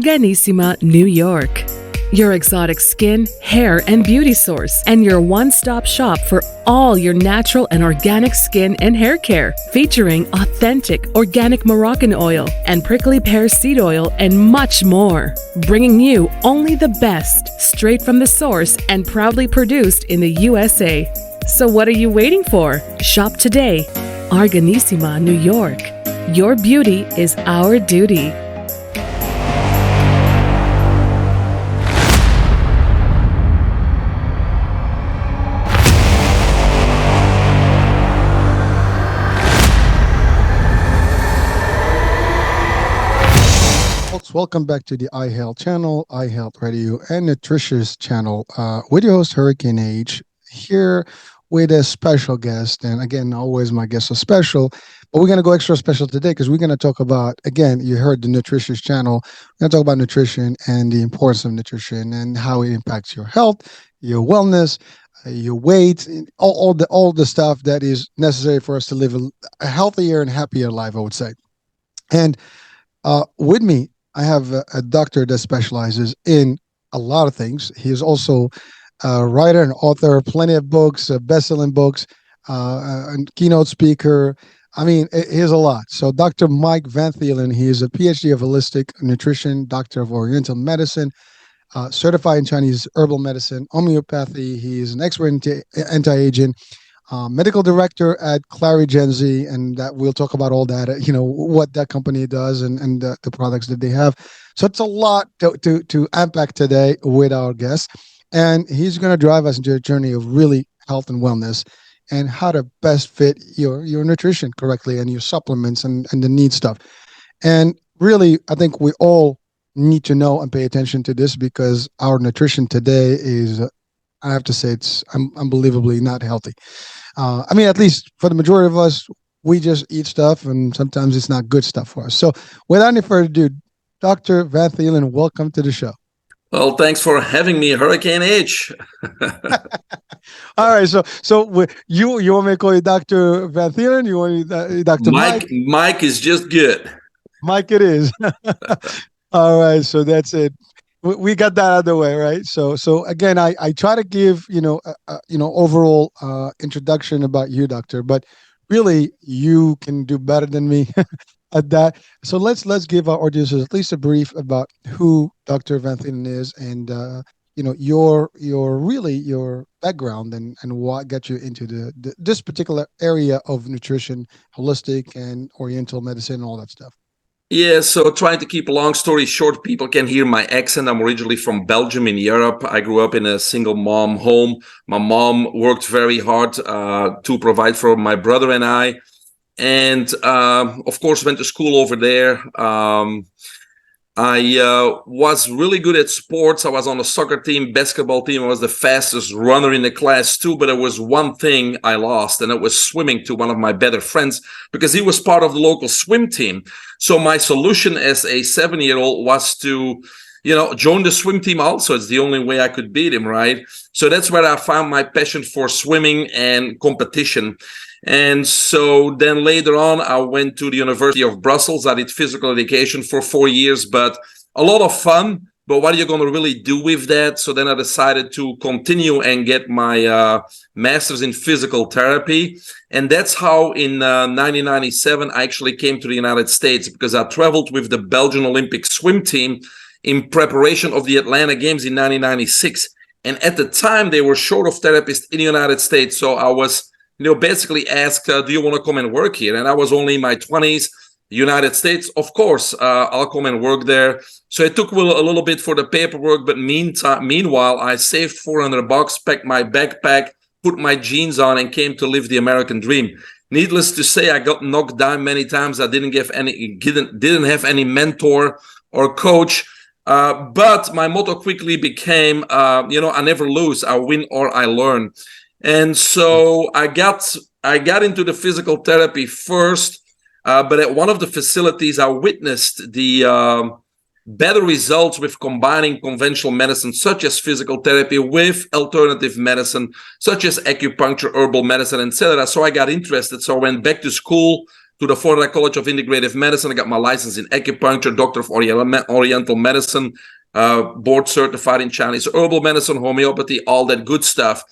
Organissima, New York. Your exotic skin, hair, and beauty source, and your one-stop shop for all your natural and organic skin and hair care, featuring authentic organic Moroccan oil and prickly pear seed oil and much more. Bringing you only the best, straight from the source and proudly produced in the USA. So what are you waiting for? Shop today. Organissima, New York. Your beauty is our duty. Welcome back to the iHealth channel, iHealth Radio and Nutritious channel with your host Hurricane H, here with a special guest. And again, always my guests are special, but we're going to go extra special today because we're going to talk about, again, you heard the Nutritious channel. We're going to talk about nutrition and the importance of nutrition and how it impacts your health, your wellness, your weight, all the stuff that is necessary for us to live a healthier and happier life, I would say. And with me, I have a doctor that specializes in a lot of things. He is also a writer and author, plenty of books, best-selling books, and keynote speaker. I mean, here's a lot. So Dr. Mike Van Thielen, he is a PhD of holistic nutrition, doctor of Oriental Medicine, certified in Chinese Herbal Medicine, Homeopathy. He is an expert in anti-aging, medical director at ClariGenZ, and that we'll talk about all that, what that company does and the products that they have. So it's a lot to unpack today with our guest, and he's going to drive us into a journey of really health and wellness and how to best fit your nutrition correctly and your supplements and the need stuff. And really, I think we all need to know and pay attention to this because our nutrition today is, I have to say, it's unbelievably not healthy. I mean, at least for the majority of us, we just eat stuff and sometimes it's not good stuff for us. So without any further ado, Dr. Van Thielen, welcome to the show. Well, thanks for having me, Hurricane H. All right. So you want me to call you Dr. Van Thielen? You want me Dr. Mike? Mike is just good. Mike it is. All right. So that's it. We got that out of the way, right? So again, I try to give overall introduction about you, doctor, but really you can do better than me at that. So let's give our audiences at least a brief about who Dr. Van Thielen is and your background and what got you into this particular area of nutrition, holistic and Oriental medicine, and all that stuff. Yeah, so trying to keep a long story short, people can hear my accent. I'm originally from Belgium in Europe. I grew up in a single mom home. My mom worked very hard to provide for my brother and I. And of course, went to school over there. I was really good at sports. I was on a soccer team, basketball team. I was the fastest runner in the class too, but there was one thing I lost, and it was swimming to one of my better friends because he was part of the local swim team. So my solution as a 7-year-old was to, join the swim team also. It's the only way I could beat him, right? So that's where I found my passion for swimming and competition. And so then later on, I went to the University of Brussels. I did physical education for 4 years, but a lot of fun. But what are you going to really do with that? So then I decided to continue and get my master's in physical therapy. And that's how in 1997, I actually came to the United States because I traveled with the Belgian Olympic swim team in preparation of the Atlanta Games in 1996. And at the time, they were short of therapists in the United States. So I was basically asked, do you want to come and work here? And I was only in my 20s, United States. Of course, I'll come and work there. So it took a little bit for the paperwork, but meanwhile, I saved $400, packed my backpack, put my jeans on, and came to live the American dream. Needless to say, I got knocked down many times. I didn't have any mentor or coach. But my motto quickly became, I never lose. I win or I learn. And so I got into the physical therapy first, but at one of the facilities, I witnessed the better results with combining conventional medicine, such as physical therapy, with alternative medicine, such as acupuncture, herbal medicine, etc. So I got interested. So I went back to school, to the Florida College of Integrative Medicine. I got my license in acupuncture, doctor of Oriental Medicine, board certified in Chinese Herbal Medicine, homeopathy, all that good stuff.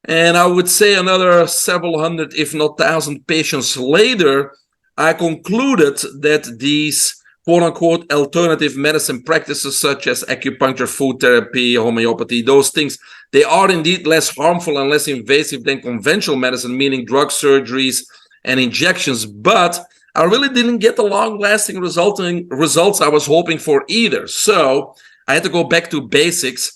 And I would say another several hundred, if not thousand patients later, I concluded that these quote-unquote alternative medicine practices such as acupuncture, food therapy, homeopathy, those things, they are indeed less harmful and less invasive than conventional medicine, meaning drug surgeries and injections. But I really didn't get the long-lasting results I was hoping for either. So I had to go back to basics.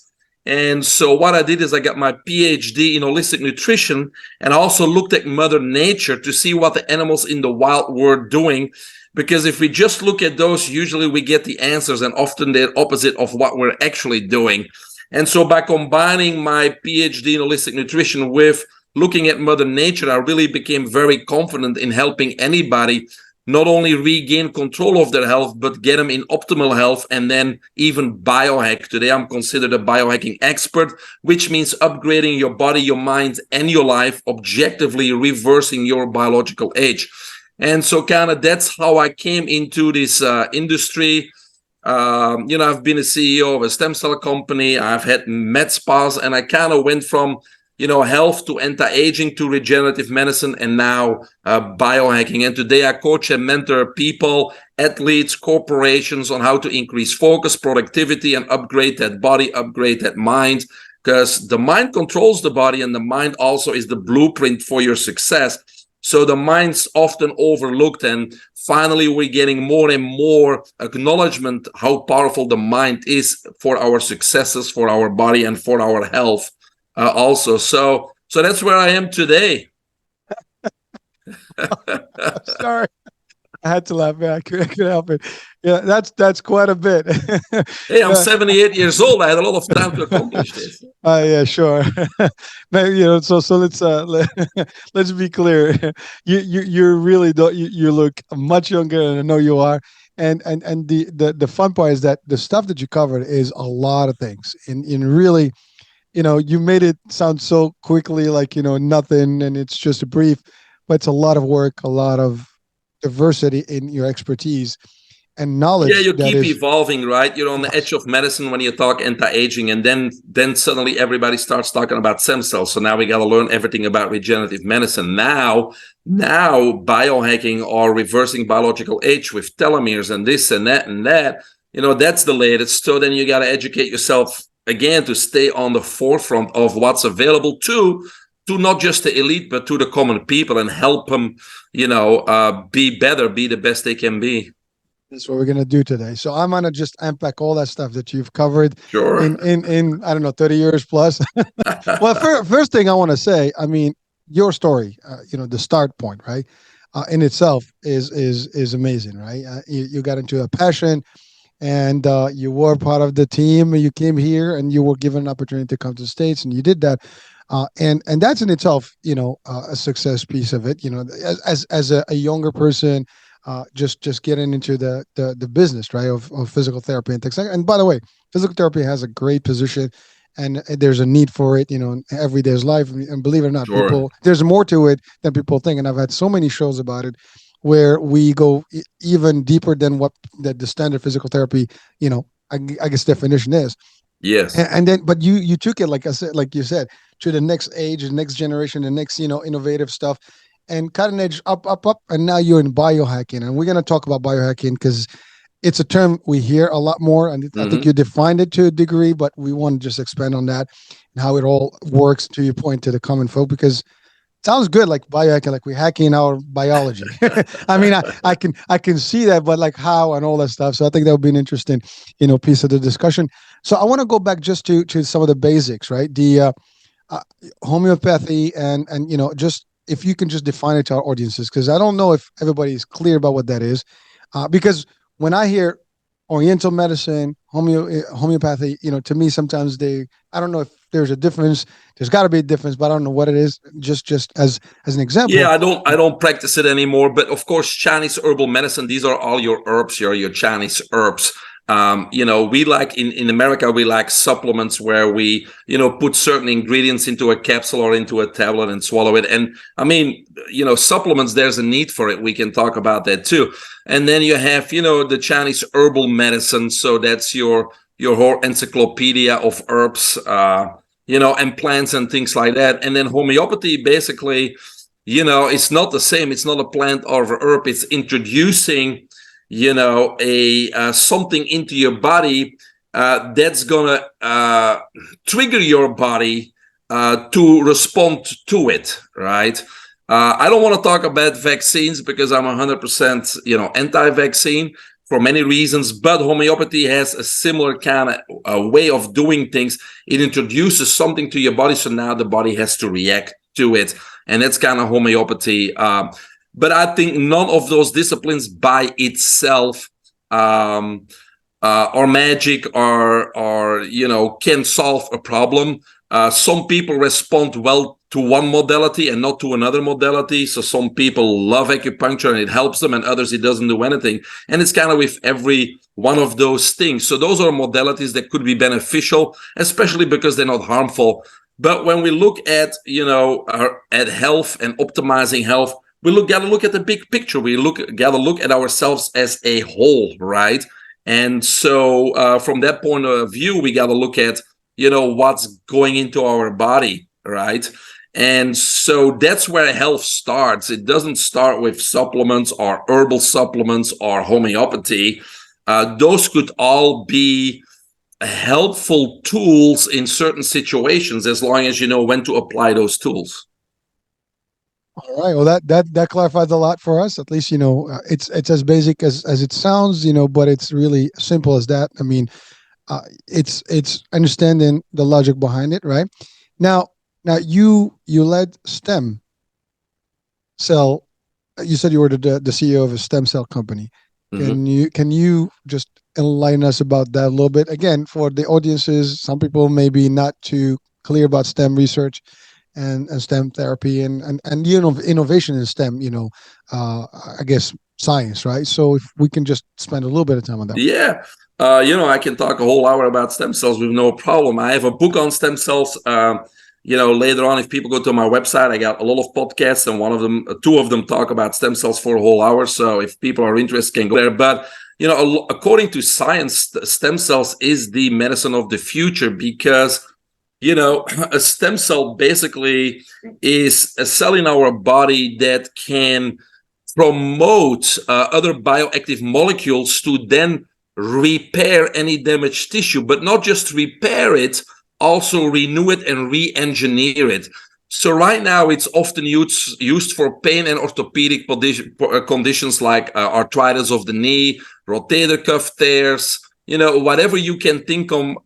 And so what I did is I got my PhD in holistic nutrition, and I also looked at Mother Nature to see what the animals in the wild were doing. Because if we just look at those, usually we get the answers, and often they're opposite of what we're actually doing. And so by combining my PhD in holistic nutrition with looking at Mother Nature, I really became very confident in helping anybody not only regain control of their health, but get them in optimal health, and then even biohack. Today, I'm considered a biohacking expert, which means upgrading your body, your mind, and your life, objectively reversing your biological age. And so kind of that's how I came into this industry. I've been a CEO of a stem cell company. I've had med spas, and I kind of went from health to anti-aging to regenerative medicine, and now biohacking. And today I coach and mentor people, athletes, corporations on how to increase focus, productivity, and upgrade that body, upgrade that mind, because the mind controls the body, and the mind also is the blueprint for your success. So the mind's often overlooked, and finally we're getting more and more acknowledgement how powerful the mind is for our successes, for our body, and for our health. Also, so that's where I am today. Sorry, I had to laugh. Man, I couldn't help it. Yeah, that's quite a bit. Hey, I'm 78 years old. I had a lot of time to accomplish this. Yeah, sure. Maybe, so let's be clear. You really don't. You look much younger, and I know you are. And the fun part is that the stuff that you covered is a lot of things. In really, you made it sound so quickly, like nothing, and it's just a brief, but it's a lot of work, a lot of diversity in your expertise and knowledge. Yeah, you keep evolving, right? You're on the edge of medicine when you talk anti-aging, and then suddenly everybody starts talking about stem cells. So now we got to learn everything about regenerative medicine. Now biohacking or reversing biological age with telomeres and this and that and that, that's the latest. So then you got to educate yourself again to stay on the forefront of what's available to not just the elite, but to the common people, and help them, be better, be the best they can be. That's what we're going to do today. So I'm going to just unpack all that stuff that you've covered in I don't know, 30 years plus. Well, first thing I want to say, I mean, your story, the start point, right, in itself is amazing, right? You got into a passion, and you were part of the team. You came here, and you were given an opportunity to come to the States, and you did that. And that's in itself, a success piece of it. As a younger person, just getting into the business, right, of physical therapy and things like that. And by the way, physical therapy has a great position, and there's a need for it, in everyday's life. And believe it or not, there's more to it than people think. And I've had so many shows about it, where we go even deeper than what the standard physical therapy, I guess definition is. Yes. And then, but you took it, like you said, to the next age, the next generation, the next, innovative stuff, and cutting edge up. And now you're in biohacking, and we're going to talk about biohacking because it's a term we hear a lot more. And I think you defined it to a degree, but we want to just expand on that and how it all works, to your point, to the common folk, because sounds good, like biohacking, like we're hacking our biology. I mean, I can see that, but like how and all that stuff. So I think that would be an interesting, piece of the discussion. So I want to go back just to some of the basics, right? The homeopathy and just if you can just define it to our audiences, because I don't know if everybody's clear about what that is. Because when I hear Oriental medicine, homeopathy, to me sometimes I don't know if there's a difference. There's got to be a difference, but I don't know what it is. Just as an example. Yeah, I don't practice it anymore. But of course, Chinese herbal medicine, these are all your herbs, your Chinese herbs. We like in America, we like supplements where we, put certain ingredients into a capsule or into a tablet and swallow it. And I mean, supplements, there's a need for it. We can talk about that too. And then you have, the Chinese Herbal Medicine. So that's your whole encyclopedia of herbs, and plants and things like that. And then homeopathy, basically, it's not the same. It's not a plant or a herb. It's introducing something into your body that's gonna trigger your body to respond to it, right? I don't want to talk about vaccines because I'm 100%, anti-vaccine for many reasons, but homeopathy has a similar kind of way of doing things. It introduces something to your body, so now the body has to react to it, and that's kind of homeopathy. But I think none of those disciplines by itself are magic or can solve a problem. Some people respond well to one modality and not to another modality. So some people love acupuncture and it helps them, and others it doesn't do anything. And it's kind of with every one of those things. So those are modalities that could be beneficial, especially because they're not harmful. But when we look at at health and optimizing health, we got to look at the big picture. We got to look at ourselves as a whole, right? And so from that point of view, we got to look at, what's going into our body, right? And so that's where health starts. It doesn't start with supplements or herbal supplements or homeopathy. Those could all be helpful tools in certain situations as long as you know when to apply those tools. All right. Well, that clarifies a lot for us. At least, it's as basic as it sounds, but it's really simple as that. I mean, it's understanding the logic behind it, right? Now you led stem cell. You said you were the CEO of a stem cell company. Mm-hmm. Can you just enlighten us about that a little bit? Again, for the audiences, some people may be not too clear about STEM research and STEM therapy and innovation in STEM, I guess science, right? So if we can just spend a little bit of time on that. Yeah. I can talk a whole hour about stem cells with no problem. I have a book on stem cells. Later on, if people go to my website, I got a lot of podcasts, and two of them talk about stem cells for a whole hour. So if people are interested, can go there. But, according to science, stem cells is the medicine of the future because, a stem cell basically is a cell in our body that can promote other bioactive molecules to then repair any damaged tissue, but not just repair it, also renew it and re-engineer it. So right now it's often used for pain and orthopedic conditions like arthritis of the knee, rotator cuff tears, whatever you can think of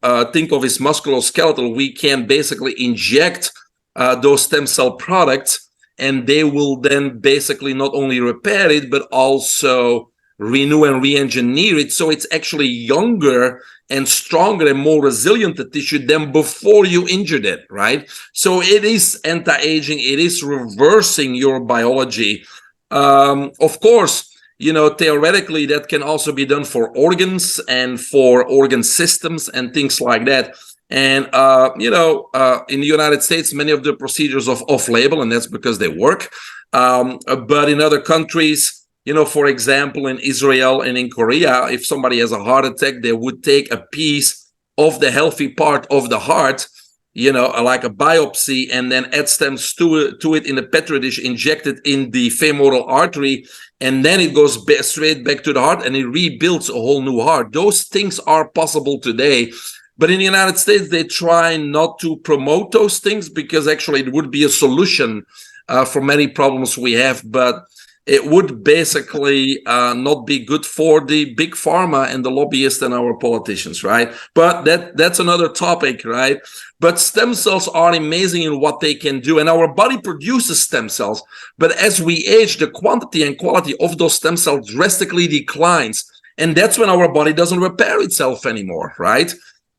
is musculoskeletal. We can basically inject those stem cell products, and they will then basically not only repair it, but also renew and re-engineer it so it's actually younger and stronger and more resilient to tissue than before you injured it, right? So it is anti-aging. It is reversing your biology. Of course, theoretically, that can also be done for organs and for organ systems and things like that. And, in the United States, many of the procedures are off-label, and that's because they work. But in other countries, for example, in Israel and in Korea, if somebody has a heart attack, they would take a piece of the healthy part of the heart, like a biopsy, and then add stems to it in a petri dish, inject it in the femoral artery, and then it goes straight back to the heart and it rebuilds a whole new heart. Those things are possible today. But in the United States, they try not to promote those things because actually it would be a solution for many problems we have. But it would basically not be good for the big pharma and the lobbyists and our politicians, right? But that's another topic, right? But stem cells are amazing in what they can do, and our body produces stem cells. But as we age, the quantity and quality of those stem cells drastically declines, and that's when our body doesn't repair itself anymore, right?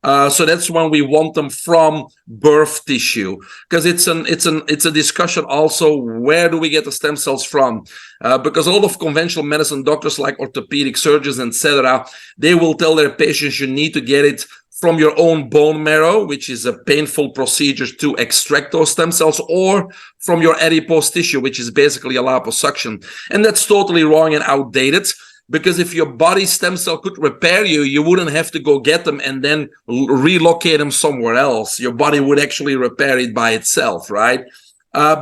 So that's when we want them from birth tissue, because it's a discussion also, where do we get the stem cells from? Because a lot of conventional medicine doctors, like orthopedic surgeons, etc., they will tell their patients you need to get it from your own bone marrow, which is a painful procedure to extract those stem cells, or from your adipose tissue, which is basically a liposuction. And that's totally wrong and outdated. Because if your body stem cell could repair you, you wouldn't have to go get them and then relocate them somewhere else. Your body would actually repair it by itself, right?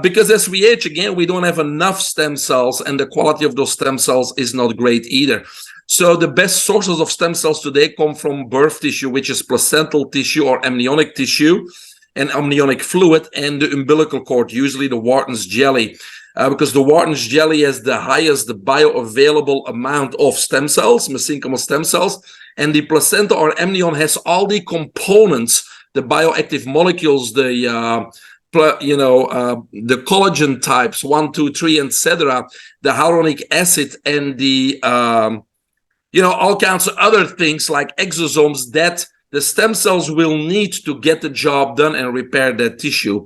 Because as we age, again, we don't have enough stem cells, and the quality of those stem cells is not great either. So the best sources of stem cells today come from birth tissue, which is placental tissue or amniotic tissue and amniotic fluid, and the umbilical cord, usually the Wharton's jelly. Because the Wharton's jelly has the highest bioavailable amount of stem cells, mesenchymal stem cells, and the placenta or amnion has all the components, the bioactive molecules, the collagen types 1, 2, 3, etc., the hyaluronic acid, and the all kinds of other things like exosomes that the stem cells will need to get the job done and repair that tissue.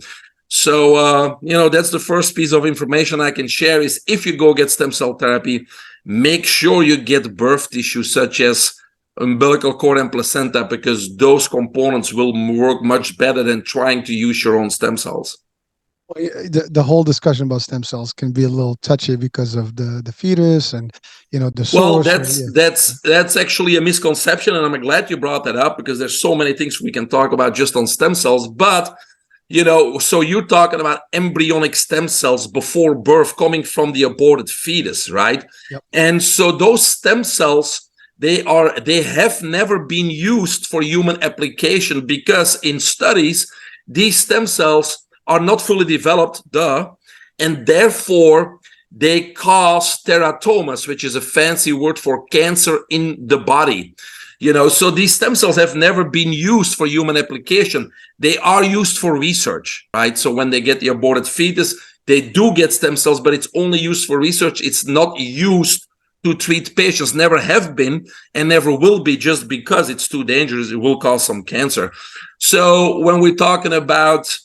So, that's the first piece of information I can share is, if you go get stem cell therapy, make sure you get birth tissue such as umbilical cord and placenta, because those components will work much better than trying to use your own stem cells. The whole discussion about stem cells can be a little touchy because of the fetus and the source. Well, that's actually a misconception, and I'm glad you brought that up, because there's so many things we can talk about just on stem cells. But so you're talking about embryonic stem cells before birth coming from the aborted fetus, right? Yep. And so those stem cells, they have never been used for human application, because in studies, these stem cells are not fully developed, and therefore they cause teratomas, which is a fancy word for cancer in the body. So these stem cells have never been used for human application. They are used for research, right? So when they get the aborted fetus, they do get stem cells, but it's only used for research. It's not used to treat patients, never have been and never will be, just because it's too dangerous. It will cause some cancer. So when we're talking about,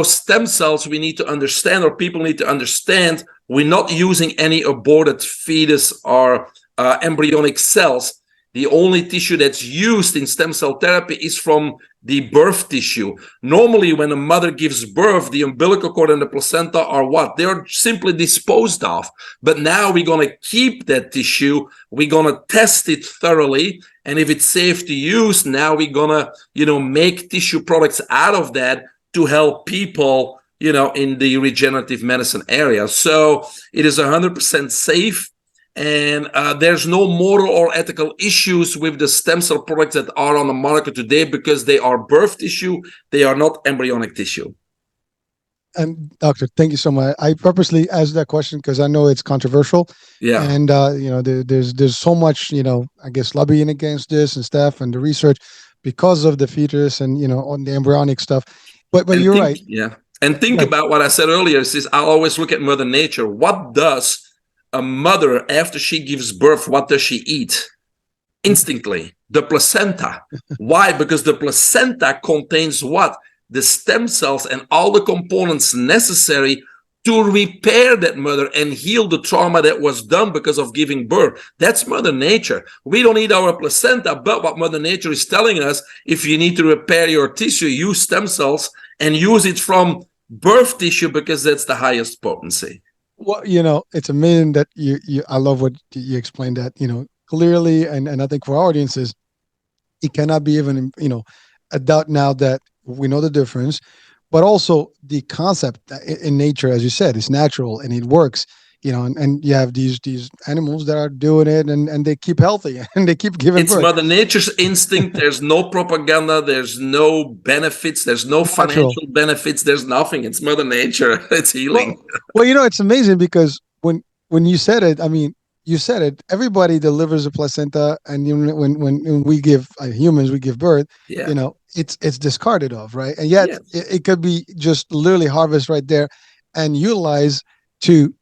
stem cells, we need to understand, or people need to understand, we're not using any aborted fetus or embryonic cells. The only tissue that's used in stem cell therapy is from the birth tissue. Normally, when a mother gives birth, the umbilical cord and the placenta are what? They're simply disposed of. But now we're going to keep that tissue. We're going to test it thoroughly. And if it's safe to use, now we're going to, make tissue products out of that to help people, in the regenerative medicine area. So it is 100% safe. And there's no moral or ethical issues with the stem cell products that are on the market today, because they are birth tissue. They are not embryonic tissue. And doctor, thank you so much. I purposely asked that question because I know it's controversial. Yeah. And, there's so much, I guess, lobbying against this and stuff, and the research because of the fetus and, on the embryonic stuff. But you're right. Yeah. And think about what I said earlier, is I always look at Mother Nature. What does a mother, after she gives birth, what does she eat? Instantly, the placenta. Why? Because the placenta contains what? The stem cells and all the components necessary to repair that mother and heal the trauma that was done because of giving birth. That's Mother Nature. We don't need our placenta, but what Mother Nature is telling us, if you need to repair your tissue, use stem cells and use it from birth tissue, because that's the highest potency. Well, it's amazing that I love what you explained that, clearly. And I think for our audiences, it cannot be even, a doubt now that we know the difference, but also the concept in nature, as you said, is natural and it works, and you have these animals that are doing it and they keep healthy and they keep giving birth. It's Mother Nature's instinct. There's no propaganda. There's no benefits. There's no financial benefits. There's nothing. It's Mother Nature. It's healing. Well, it's amazing because when you said it, you said it, everybody delivers a placenta, and when we give humans, we give birth, it's discarded of, right? And yet it could be just literally harvest right there and utilize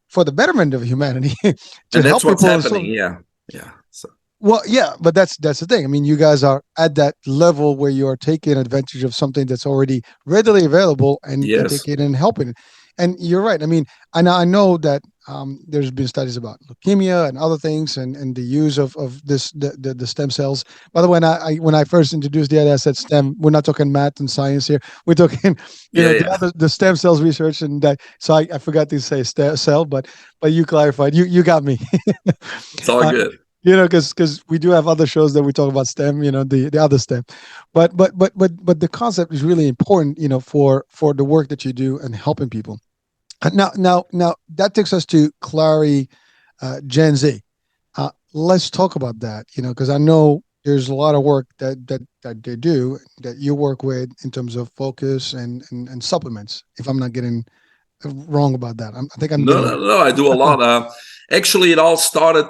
for the betterment of humanity. And that's what's happening. So Well, yeah, but that's the thing. I mean, you guys are at that level where you are taking advantage of something that's already readily available and Yes. taking it and helping it. And you're right. I mean, I know that there's been studies about leukemia and other things, and the use of this the stem cells. By the way, when I first introduced the idea, I said STEM. We're not talking math and science here. We're talking, Yeah, the yeah. other the stem cells research, and that. So I forgot to say cell, but you clarified. You got me. It's all uh, good. because we do have other shows that we talk about STEM, the other STEM, but the concept is really important, for the work that you do and helping people. Now that takes us to Clary Gen Z. Let's talk about that, because I know there's a lot of work that they do that you work with in terms of focus and supplements. If I'm not getting wrong about that, I think I'm No, getting. no, no. I do a lot. Actually, it all started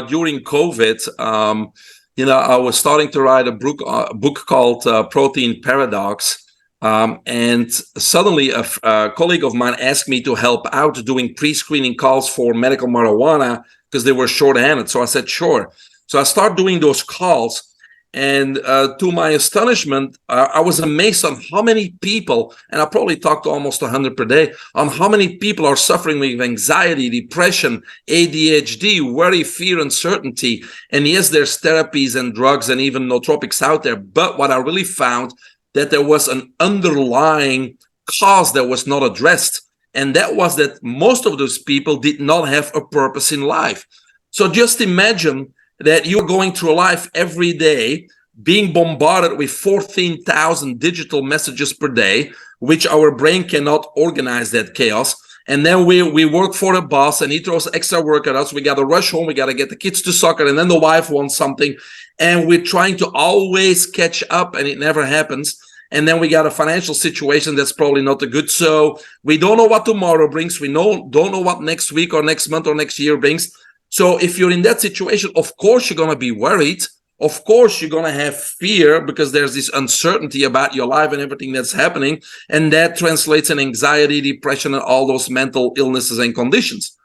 during COVID. I was starting to write a book called Protein Paradox. And suddenly a colleague of mine asked me to help out doing pre-screening calls for medical marijuana because they were short-handed. So I said, sure. So I started doing those calls. And to my astonishment, I was amazed on how many people, and I probably talked to almost 100 per day, on how many people are suffering with anxiety, depression, ADHD, worry, fear, uncertainty. And yes, there's therapies and drugs and even nootropics out there. But what I really found, that there was an underlying cause that was not addressed. And that was that most of those people did not have a purpose in life. So just imagine that you're going through life every day, being bombarded with 14,000 digital messages per day, which our brain cannot organize that chaos. And then we work for a boss and he throws extra work at us. We got to rush home. We got to get the kids to soccer. And then the wife wants something. And we're trying to always catch up and it never happens. And then we got a financial situation that's probably not the good. So we don't know what tomorrow brings. We don't know what next week or next month or next year brings. So if you're in that situation, of course, you're going to be worried. Of course, you're going to have fear because there's this uncertainty about your life and everything that's happening. And that translates in anxiety, depression, and all those mental illnesses and conditions.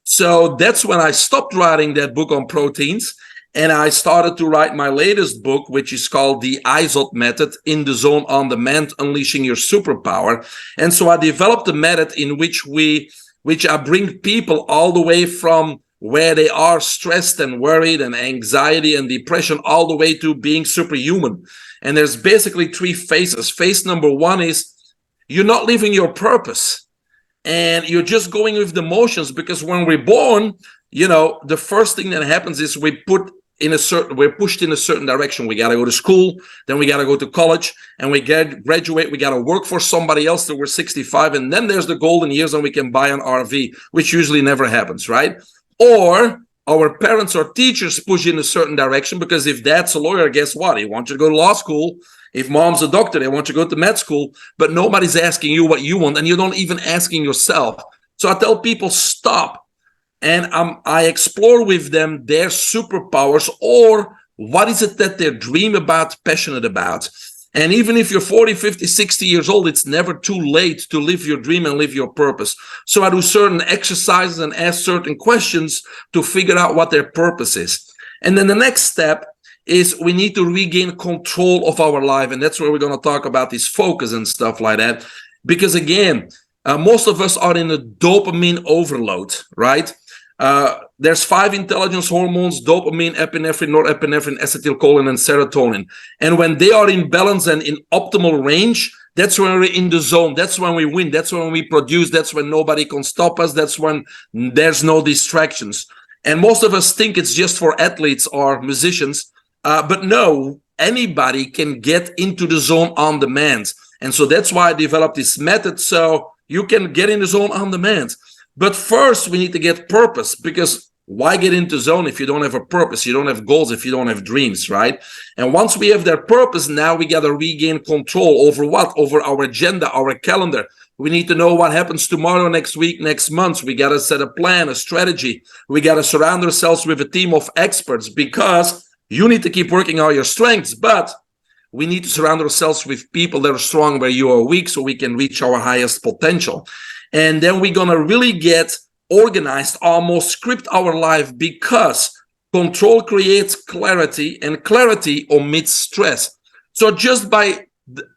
So that's when I stopped writing that book on proteins. And I started to write my latest book, which is called The IZOT Method, In the Zone on Demand, Unleashing Your Superpower. And so I developed a method in which I bring people all the way from where they are stressed and worried and anxiety and depression all the way to being superhuman. And there's basically three phases. Phase number one is you're not living your purpose and you're just going with the motions, because when we're born, the first thing that happens is we're pushed in a certain direction. We got to go to school, then we got to go to college, and we graduate. We got to work for somebody else till we're 65, and then there's the golden years, and we can buy an RV, which usually never happens, right? Or our parents or teachers push in a certain direction, because if dad's a lawyer, guess what? He wants you to go to law school. If mom's a doctor, they want you to go to med school, but nobody's asking you what you want, and you're not even asking yourself. So I tell people, stop. And I explore with them their superpowers, or what is it that they dream about, passionate about. And even if you're 40, 50, 60 years old, it's never too late to live your dream and live your purpose. So I do certain exercises and ask certain questions to figure out what their purpose is. And then the next step is we need to regain control of our life. And that's where we're going to talk about this focus and stuff like that. Because again, most of us are in a dopamine overload, right? There's 5 intelligence hormones: dopamine, epinephrine, norepinephrine, acetylcholine, and serotonin. And when they are in balance and in optimal range, that's when we're in the zone. That's when we win. That's when we produce. That's when nobody can stop us. That's when there's no distractions. And most of us think it's just for athletes or musicians. But no, anybody can get into the zone on demand. And so that's why I developed this method, so you can get in the zone on demand. But first, we need to get purpose, because why get into zone if you don't have a purpose? You don't have goals if you don't have dreams, right? And once we have that purpose, now we got to regain control over what? Over our agenda, our calendar. We need to know what happens tomorrow, next week, next month. We got to set a plan, a strategy. We got to surround ourselves with a team of experts, because you need to keep working on your strengths, but we need to surround ourselves with people that are strong where you are weak, so we can reach our highest potential. And then we're going to really get organized, almost script our life, because Control creates clarity, and clarity omits stress. So just by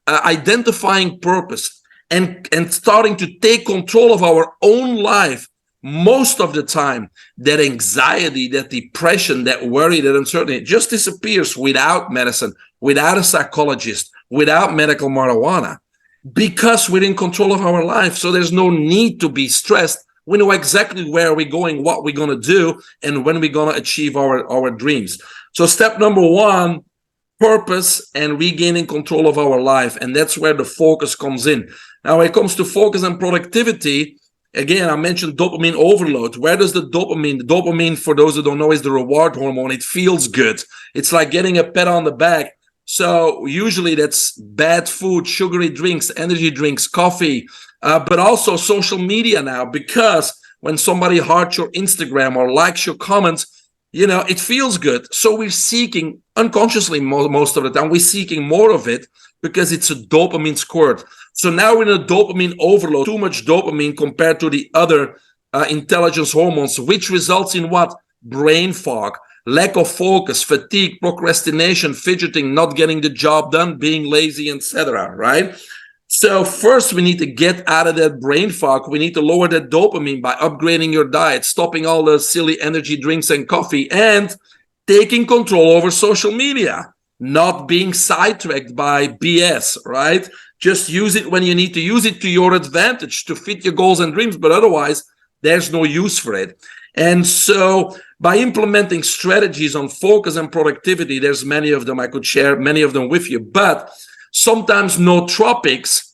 identifying purpose and starting to take control of our own life, most of the time, that anxiety, that depression, that worry, that uncertainty just disappears without medicine, without a psychologist, without medical marijuana, because we're in control of our life. So there's no need to be stressed. We know exactly where we're going, what we're going to do, and when we're going to achieve our dreams. So step number one, purpose and regaining control of our life. And that's where the focus comes in. Now, when it comes to focus and productivity, again, I mentioned dopamine overload. Where does the dopamine? The dopamine, for those who don't know, is the reward hormone. It feels good. It's like getting a pat on the back. So usually that's bad food, sugary drinks, energy drinks, coffee, but also social media now, because when somebody hearts your Instagram or likes your comments, it feels good. So we're seeking, unconsciously most of the time, we're seeking more of it because it's a dopamine squirt. So now we're in a dopamine overload, too much dopamine compared to the other intelligence hormones, which results in what? Brain fog, lack of focus, fatigue, procrastination, fidgeting, not getting the job done, being lazy, etc. Right? So first, we need to get out of that brain fog. We need to lower that dopamine by upgrading your diet, stopping all the silly energy drinks and coffee, and taking control over social media, not being sidetracked by BS, right? Just use it when you need to use it to your advantage to fit your goals and dreams, but otherwise, there's no use for it. And so by implementing strategies on focus and productivity, there's many of them. I could share many of them with you, but sometimes nootropics,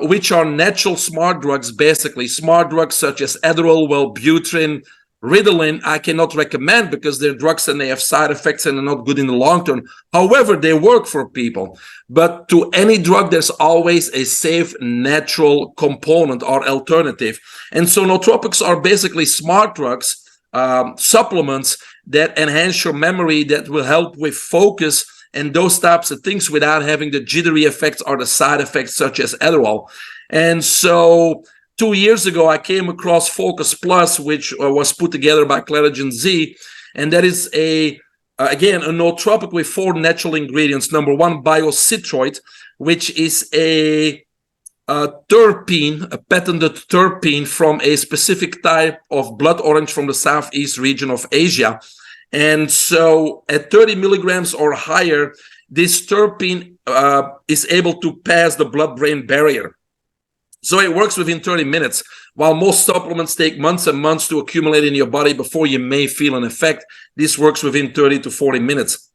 which are natural smart drugs, basically smart drugs such as Adderall, Wellbutrin, Ritalin, I cannot recommend because they're drugs and they have side effects and are not good in the long term. However, they work for people. But to any drug, there's always a safe, natural component or alternative. And so nootropics are basically smart drugs, supplements that enhance your memory, that will help with focus and those types of things without having the jittery effects or the side effects such as Adderall. And so 2 years ago, I came across Focus Plus, which was put together by ClariGenZ, and that is again, a nootropic with 4 natural ingredients. Number one, biocitroid, which is a terpene, a patented terpene from a specific type of blood orange from the southeast region of Asia. And so at 30 milligrams or higher, this terpene is able to pass the blood-brain barrier. So it works within 30 minutes. While most supplements take months and months to accumulate in your body before you may feel an effect, this works within 30 to 40 minutes.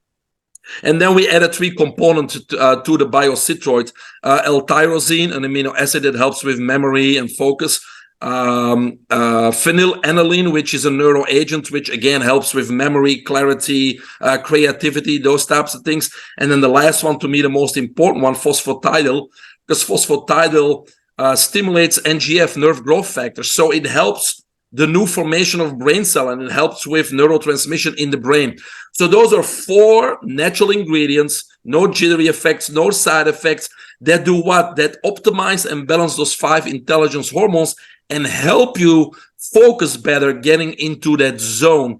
And then we added 3 components to the biocitroid, L-tyrosine, an amino acid that helps with memory and focus, phenylalanine, which is a neuro agent, which again helps with memory, clarity, creativity, those types of things. And then the last one, to me, the most important one, phosphatidylcholine, because phosphatidylcholine stimulates NGF, nerve growth factor. So it helps the new formation of brain cell, and it helps with neurotransmission in the brain. So those are 4 natural ingredients, no jittery effects, no side effects, that do what? That optimize and balance those 5 intelligence hormones and help you focus better, getting into that zone.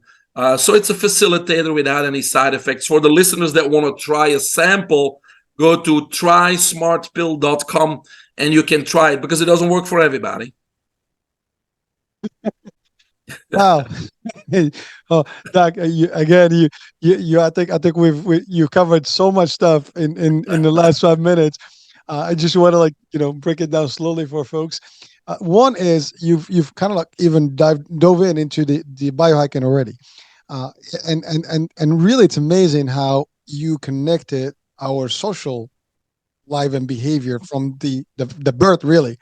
So it's a facilitator without any side effects. For the listeners that want to try a sample, go to trysmartpill.com and you can try it, because it doesn't work for everybody. Wow. Oh, Doc, you, I think you covered so much stuff in the last 5 minutes. I just want to break it down slowly for folks. One is you've kind of even dove into the biohacking already, and really it's amazing how you connected our social life and behavior from the birth really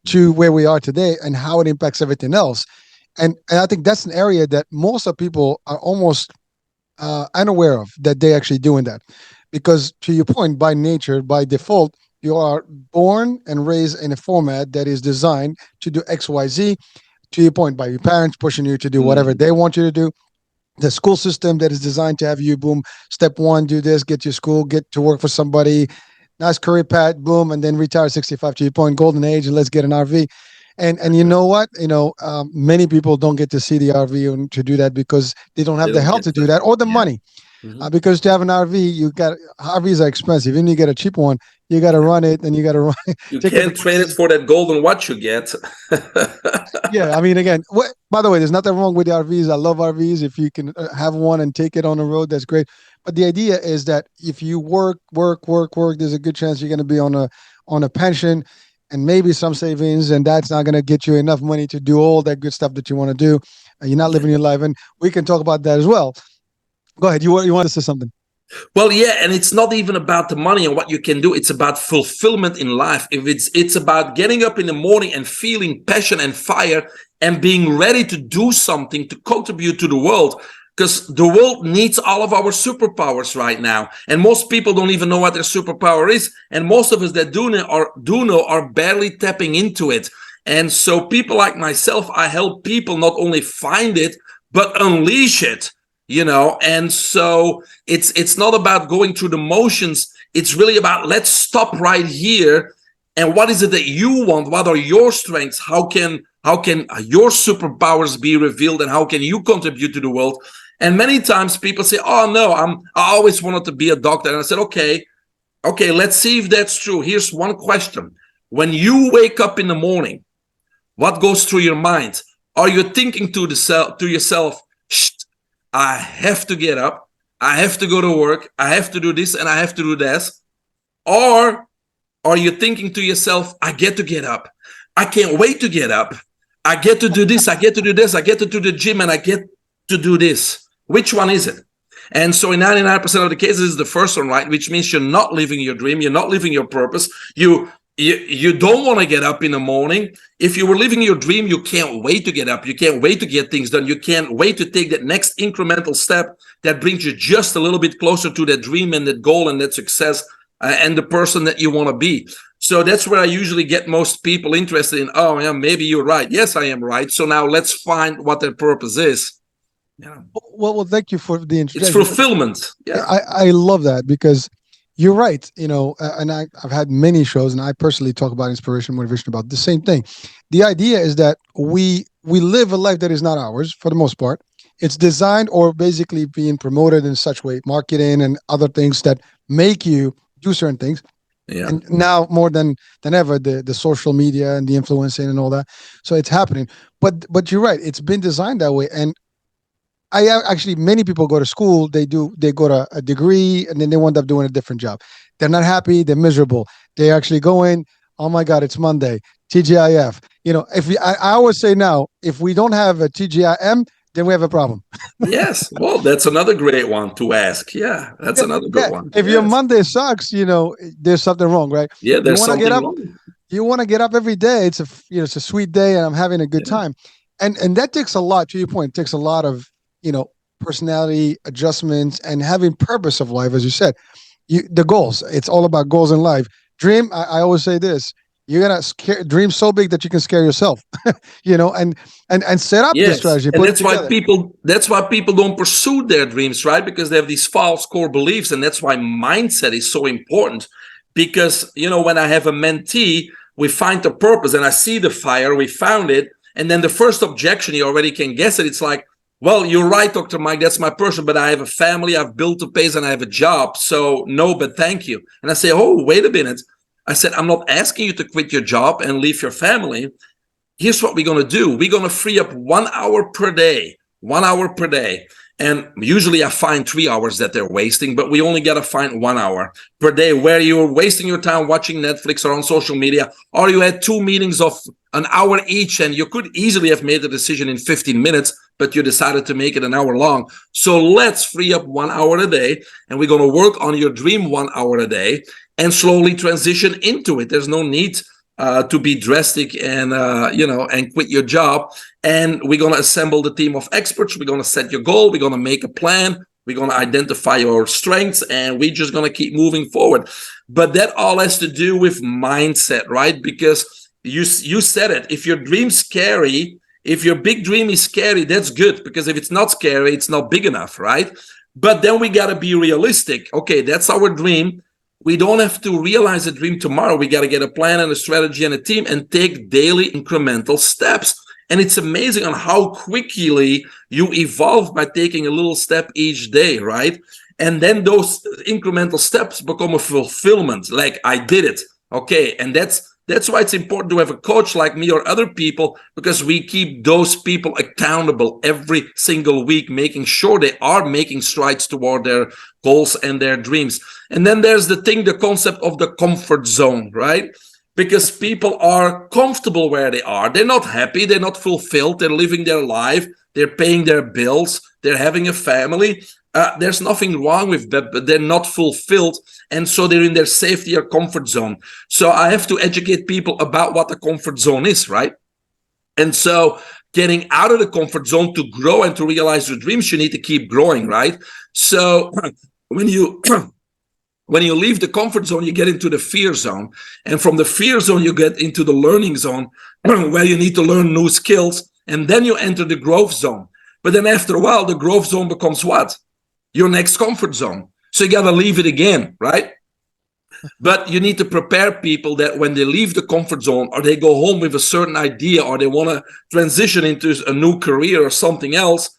to where we are today, and how it impacts everything else. And I think that's an area that most of people are almost unaware of, that they're actually doing that. Because to your point, by nature, by default, you are born and raised in a format that is designed to do X, Y, Z. To your point, by your parents pushing you to do whatever they want you to do. The school system that is designed to have you, boom, step 1, do this, get to school, get to work for somebody, nice career path, boom, and then retire at 65. To your point, golden age, and let's get an RV. And you know what? Many people don't get to see the RV and to do that because they don't have They the don't health get to do that or the yeah. money. Mhm. Because to have an RV, RVs are expensive. Even you get a cheap one, you got to run it and you got to run, You take it to can't trade it places. for that golden watch you get. Yeah, I mean, again, by the way, there's nothing wrong with the RVs. I love RVs. If you can have one and take it on the road, that's great. But the idea is that if you work, there's a good chance you're going to be on a pension and maybe some savings, and that's not going to get you enough money to do all that good stuff that you want to do. You're not living your life, and we can talk about that as well. Go ahead. You want to say something? Well, yeah, and it's not even about the money and what you can do. It's about fulfillment in life. If it's about getting up in the morning and feeling passion and fire and being ready to do something to contribute to the world. Because the world needs all of our superpowers right now. And most people don't even know what their superpower is. And most of us that do know are barely tapping into it. And so people like myself, I help people not only find it, but unleash it. And so it's not about going through the motions. It's really about, let's stop right here. And what is it that you want? What are your strengths? How can your superpowers be revealed, and how can you contribute to the world? And many times people say, oh no, I always wanted to be a doctor. And I said, okay, let's see if that's true. Here's one question. When you wake up in the morning, what goes through your mind? Are you thinking to yourself, I have to get up, I have to go to work, I have to do this, and I have to do this? Or are you thinking to yourself, I get to get up, I can't wait to get up, I get to do this, I get to do this, I get to do the gym, and I get to do this? Which one is it? And so in 99% of the cases, it's the first one, right? Which means you're not living your dream, you're not living your purpose, you don't want to get up in the morning. If you were living your dream, you can't wait to get up. You can't wait to get things done. You can't wait to take that next incremental step that brings you just a little bit closer to that dream and that goal and that success and the person that you want to be. So that's where I usually get most people interested in. Oh, yeah, maybe you're right. Yes, I am right. So now let's find what their purpose is. Yeah. Well, thank you for the It's introduction. fulfillment. Yeah. I love that because you're right. And I've had many shows, and I personally talk about inspiration, motivation, about the same thing. The idea is that we live a life that is not ours for the most part. It's designed or basically being promoted in such way, marketing and other things that make you do certain things. Yeah. And now more than ever, the social media and the influencing and all that. So it's happening. But you're right. It's been designed that way. And actually, many people go to school, they go to a degree, and then they wind up doing a different job. They're not happy, they're miserable. They actually go in, oh my God, it's Monday, TGIF. I always say now, if we don't have a TGIM, then we have a problem. Yes. Well, that's another great one to ask. Yeah, that's another good one. If your Monday sucks, there's something wrong, right? Yeah, there's something get up, wrong. You want to get up every day. It's a sweet day, and I'm having a good time. And that takes a lot, to your point, it takes a lot of personality adjustments and having purpose of life, as you said. The goals. It's all about goals in life. Dream. I always say this: you're gonna dream so big that you can scare yourself. And set up the strategy. And that's why people don't pursue their dreams, right? Because they have these false core beliefs, and that's why mindset is so important. Because when I have a mentee, we find the purpose, and I see the fire. We found it, and then the first objection, you already can guess it. It's like, well, you're right, Dr. Mike, that's my person, but I have a family, I've built to pay, and I have a job. So no, but thank you. And I say, oh, wait a minute. I said, I'm not asking you to quit your job and leave your family. Here's what we're going to do. We're going to free up 1 hour per day, 1 hour per day. And usually I find 3 hours that they're wasting, but we only got to find 1 hour per day where you're wasting your time watching Netflix or on social media, or you had 2 meetings of an hour each, and you could easily have made the decision in 15 minutes, but you decided to make it an hour long. So let's free up 1 hour a day, and we're going to work on your dream 1 hour a day and slowly transition into it. There's no need to be drastic and and quit your job. And we're going to assemble the team of experts. We're going to set your goal. We're going to make a plan. We're going to identify your strengths, and we're just going to keep moving forward. But that all has to do with mindset, right? Because you said it. If your dream's scary, if your big dream is scary, that's good. Because if it's not scary, it's not big enough, right? But then we got to be realistic. Okay, that's our dream. We don't have to realize a dream tomorrow. We got to get a plan and a strategy and a team and take daily incremental steps. And it's amazing on how quickly you evolve by taking a little step each day, right? And then those incremental steps become a fulfillment. Like, I did it. Okay. And that's why it's important to have a coach like me or other people, because we keep those people accountable every single week, making sure they are making strides toward their goals and their dreams. And then there's the concept of the comfort zone, right? Because people are comfortable where they are. They're not happy. They're not fulfilled. They're living their life. They're paying their bills. They're having a family. There's nothing wrong with that, but they're not fulfilled. And so they're in their safety or comfort zone. So I have to educate people about what the comfort zone is, right? And so getting out of the comfort zone to grow and to realize your dreams, you need to keep growing, right? So when you leave the comfort zone, you get into the fear zone. And from the fear zone, you get into the learning zone where you need to learn new skills. And then you enter the growth zone. But then after a while, the growth zone becomes what? Your next comfort zone. So you got to leave it again, right? But you need to prepare people that when they leave the comfort zone or they go home with a certain idea or they want to transition into a new career or something else,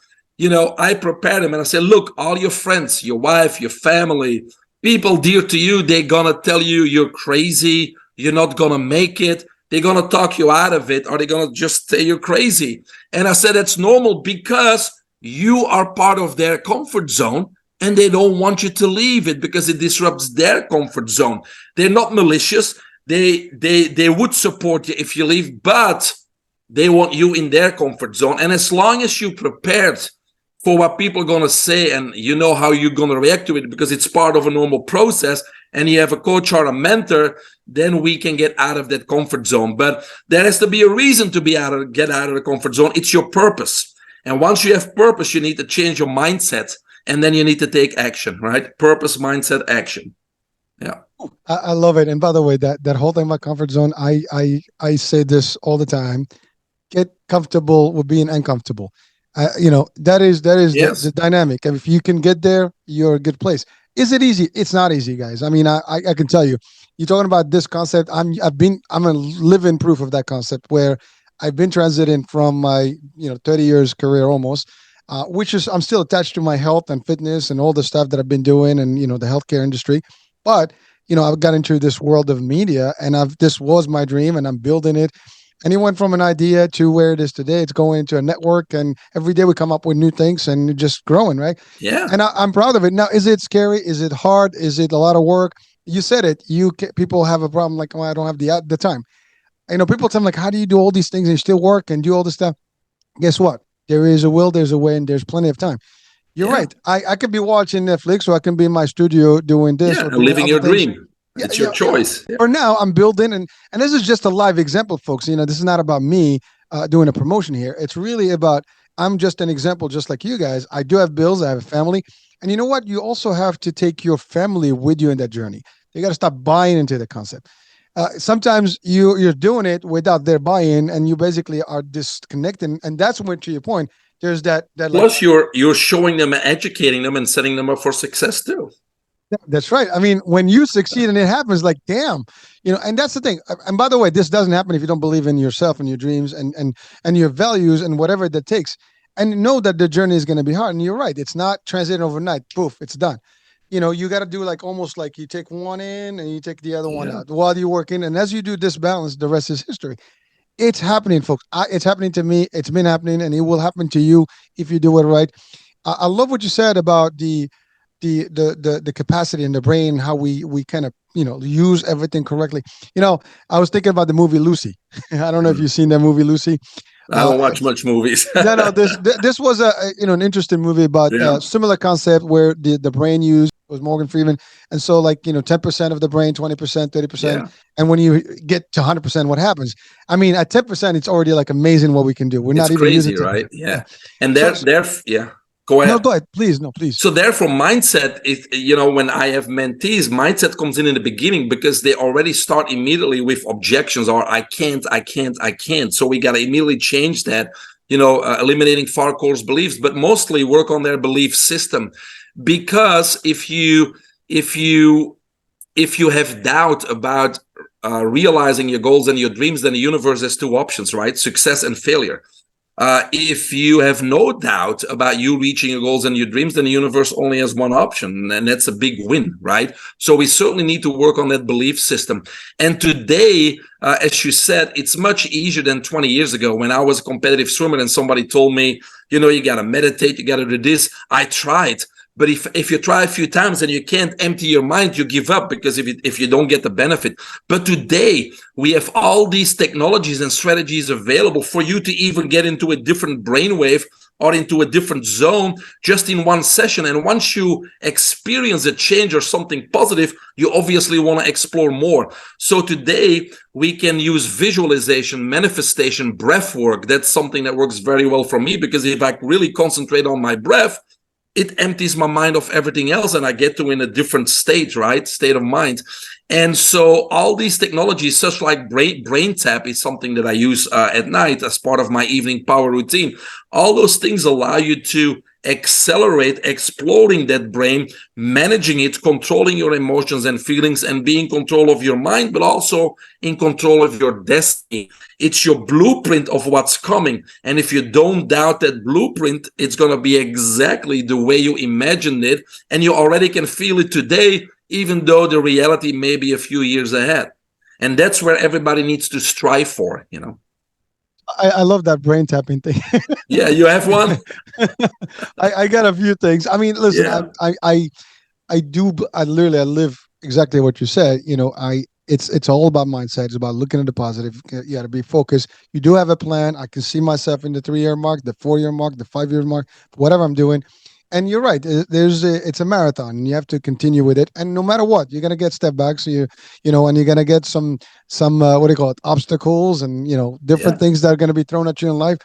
I prepare them and I say, look, all your friends, your wife, your family, people dear to you, they're going to tell you you're crazy, you're not going to make it. They're going to talk you out of it, or they're going to just say you're crazy. And I said, that's normal because you are part of their comfort zone and they don't want you to leave it because it disrupts their comfort zone. They're not malicious. They would support you if you leave, but they want you in their comfort zone. And as long as you prepared for what people are going to say and you know how you're going to react to it because it's part of a normal process and you have a coach or a mentor, then we can get out of that comfort zone. But there has to be a reason to get out of the comfort zone. It's your purpose. And once you have purpose, you need to change your mindset and then you need to take action, right? Purpose, mindset, action. Yeah. I love it. And by the way, that whole thing about comfort zone, I say this all the time. Get comfortable with being uncomfortable. That is Yes. the dynamic. And if you can get there, you're a good place. Is it easy? It's not easy, guys. I mean, I can tell you, you're talking about this concept. I'm a living proof of that concept where I've been transiting from my 30 years career almost, which is I'm still attached to my health and fitness and all the stuff that I've been doing and the healthcare industry. But I've got into this world of media and this was my dream and I'm building it. And it went from an idea to where it is today. It's going into a network, and every day we come up with new things and just growing, right? Yeah. And I'm proud of it. Now, is it scary? Is it hard? Is it a lot of work? You said it. People have a problem like, oh, I don't have the time. People tell me like, how do you do all these things and still work and do all this stuff? Guess what? There is a will, there's a way, and there's plenty of time. You're right. I could be watching Netflix, or I can be in my studio doing this. Yeah, or and living your things. dream. It's your choice. For now, I'm building, and this is just a live example, folks. This is not about me doing a promotion here. It's really about I'm just an example, just like you guys. I do have bills. I have a family, and you know what? You also have to take your family with you in that journey. You got to stop buying into the concept. Sometimes you're doing it without their buy-in, and you basically are disconnecting. And that's when, to your point, there's that. Plus, you're showing them and educating them and setting them up for success too. That's right. I mean, when you succeed and it happens, like, damn, and that's the thing. And by the way, this doesn't happen if you don't believe in yourself and your dreams and your values and whatever that takes. And know that the journey is going to be hard. And you're right. It's not transiting overnight. Poof, it's done. You got to do almost like you take one in and you take the other one out while you're working. And as you do this balance, the rest is history. It's happening, folks. It's happening to me. It's been happening, and it will happen to you if you do it right. I love what you said about the capacity in the brain, how we kind of use everything correctly. I was thinking about the movie Lucy. I don't know if you've seen that movie Lucy. I don't watch much movies. No. This was an interesting movie about similar concept where the brain used was Morgan Freeman, and so 10% of the brain, 20%, 30%, and when you get to 100%, what happens? I mean, at 10%, it's already amazing what we can do. We're not even crazy, using right? Yeah, and they're Go ahead. No, go ahead. Please. No, please. So therefore, mindset is, when I have mentees, mindset comes in the beginning because they already start immediately with objections or I can't. So we got to immediately change that, eliminating far course beliefs, but mostly work on their belief system. Because if you if you have doubt about realizing your goals and your dreams, then the universe has two options, right? Success and failure. If you have no doubt about you reaching your goals and your dreams, then the universe only has one option, and that's a big win, right? So we certainly need to work on that belief system. And today, as you said, it's much easier than 20 years ago when I was a competitive swimmer and somebody told me, you got to meditate, you got to do this. I tried. But if you try a few times and you can't empty your mind, you give up because if you don't get the benefit. But today, we have all these technologies and strategies available for you to even get into a different brainwave or into a different zone just in one session. And once you experience a change or something positive, you obviously want to explore more. So today, we can use visualization, manifestation, breath work. That's something that works very well for me, because if I really concentrate on my breath, it empties my mind of everything else and I get to in a different state, right? State of mind. And so all these technologies, such like brain tap, is something that I use at night as part of my evening power routine. All those things allow you to accelerate exploring that brain, managing it, controlling your emotions and feelings, and being in control of your mind, but also in control of your destiny. It's your blueprint of what's coming. And if you don't doubt that blueprint, it's going to be exactly the way you imagined it. And you already can feel it today, even though the reality may be a few years ahead. And that's where everybody needs to strive for, I love that brain tapping thing. Yeah, you have one? I got a few things. I mean, listen, Yeah. I live exactly what you said. It's all about mindset. It's about looking at the positive. You got to be focused. You do have a plan. I can see myself in the 3-year mark, the 4-year mark, the 5-year mark, whatever I'm doing. And you're right. It's a marathon, and you have to continue with it. And no matter what, you're gonna get step backs. And you're gonna get some what do you call it, obstacles, and different things that are gonna be thrown at you in life.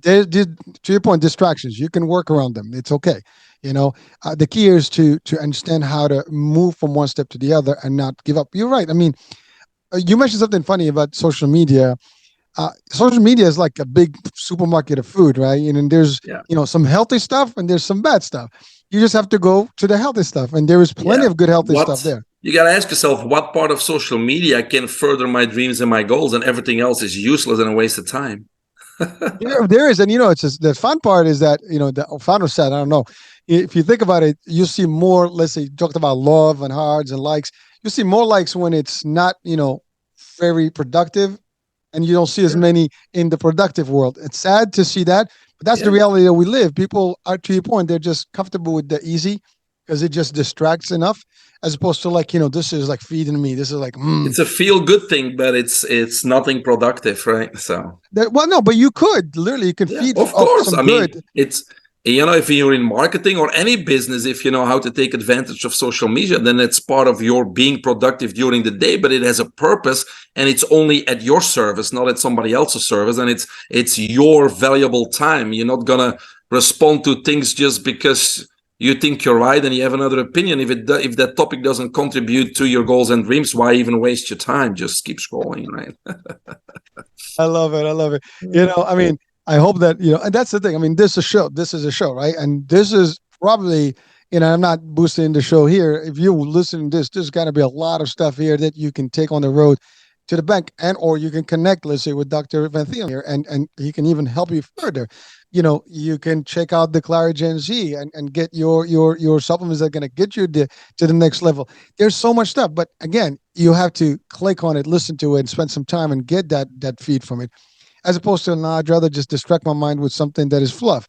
To your point, distractions. You can work around them. It's okay. The key is to understand how to move from one step to the other and not give up. You're right. I mean, you mentioned something funny about social media. Social media is like a big supermarket of food, right? And there's some healthy stuff and there's some bad stuff. You just have to go to the healthy stuff, and there is plenty of good healthy stuff there. You got to ask yourself, what part of social media can further my dreams and my goals, and everything else is useless and a waste of time? There is, and it's just, the fun part is that the founder said, I don't know, if you think about it, you see more. Let's say you talked about love and hearts and likes. You see more likes when it's not very productive, and you don't see as many in the productive world. It's sad to see that, but that's the reality that we live. People are, to your point, they're just comfortable with the easy because it just distracts enough, as opposed to this is like feeding me. This is like, It's a feel-good thing, but it's nothing productive, right? So no, but you could literally, you can feed. Of course, I mean, good. it's if you're in marketing or any business, if you know how to take advantage of social media, then it's part of your being productive during the day, but it has a purpose, and it's only at your service, not at somebody else's service. And it's your valuable time. You're not gonna respond to things just because you think you're right and you have another opinion. If that topic doesn't contribute to your goals and dreams, why even waste your time? Just keep scrolling, right? I love it. I mean, I hope that, and that's the thing. I mean, this is a show, right? And this is probably, I'm not boosting the show here. If you listen to this, there's got to be a lot of stuff here that you can take on the road to the bank, or you can connect, let's say, with Dr. Van Thielen here, and he can even help you further. You can check out the ClariGenZ and get your supplements that are going to get you to the next level. There's so much stuff, but again, you have to click on it, listen to it, and spend some time and get that feed from it, as opposed to, no, I'd rather just distract my mind with something that is fluff.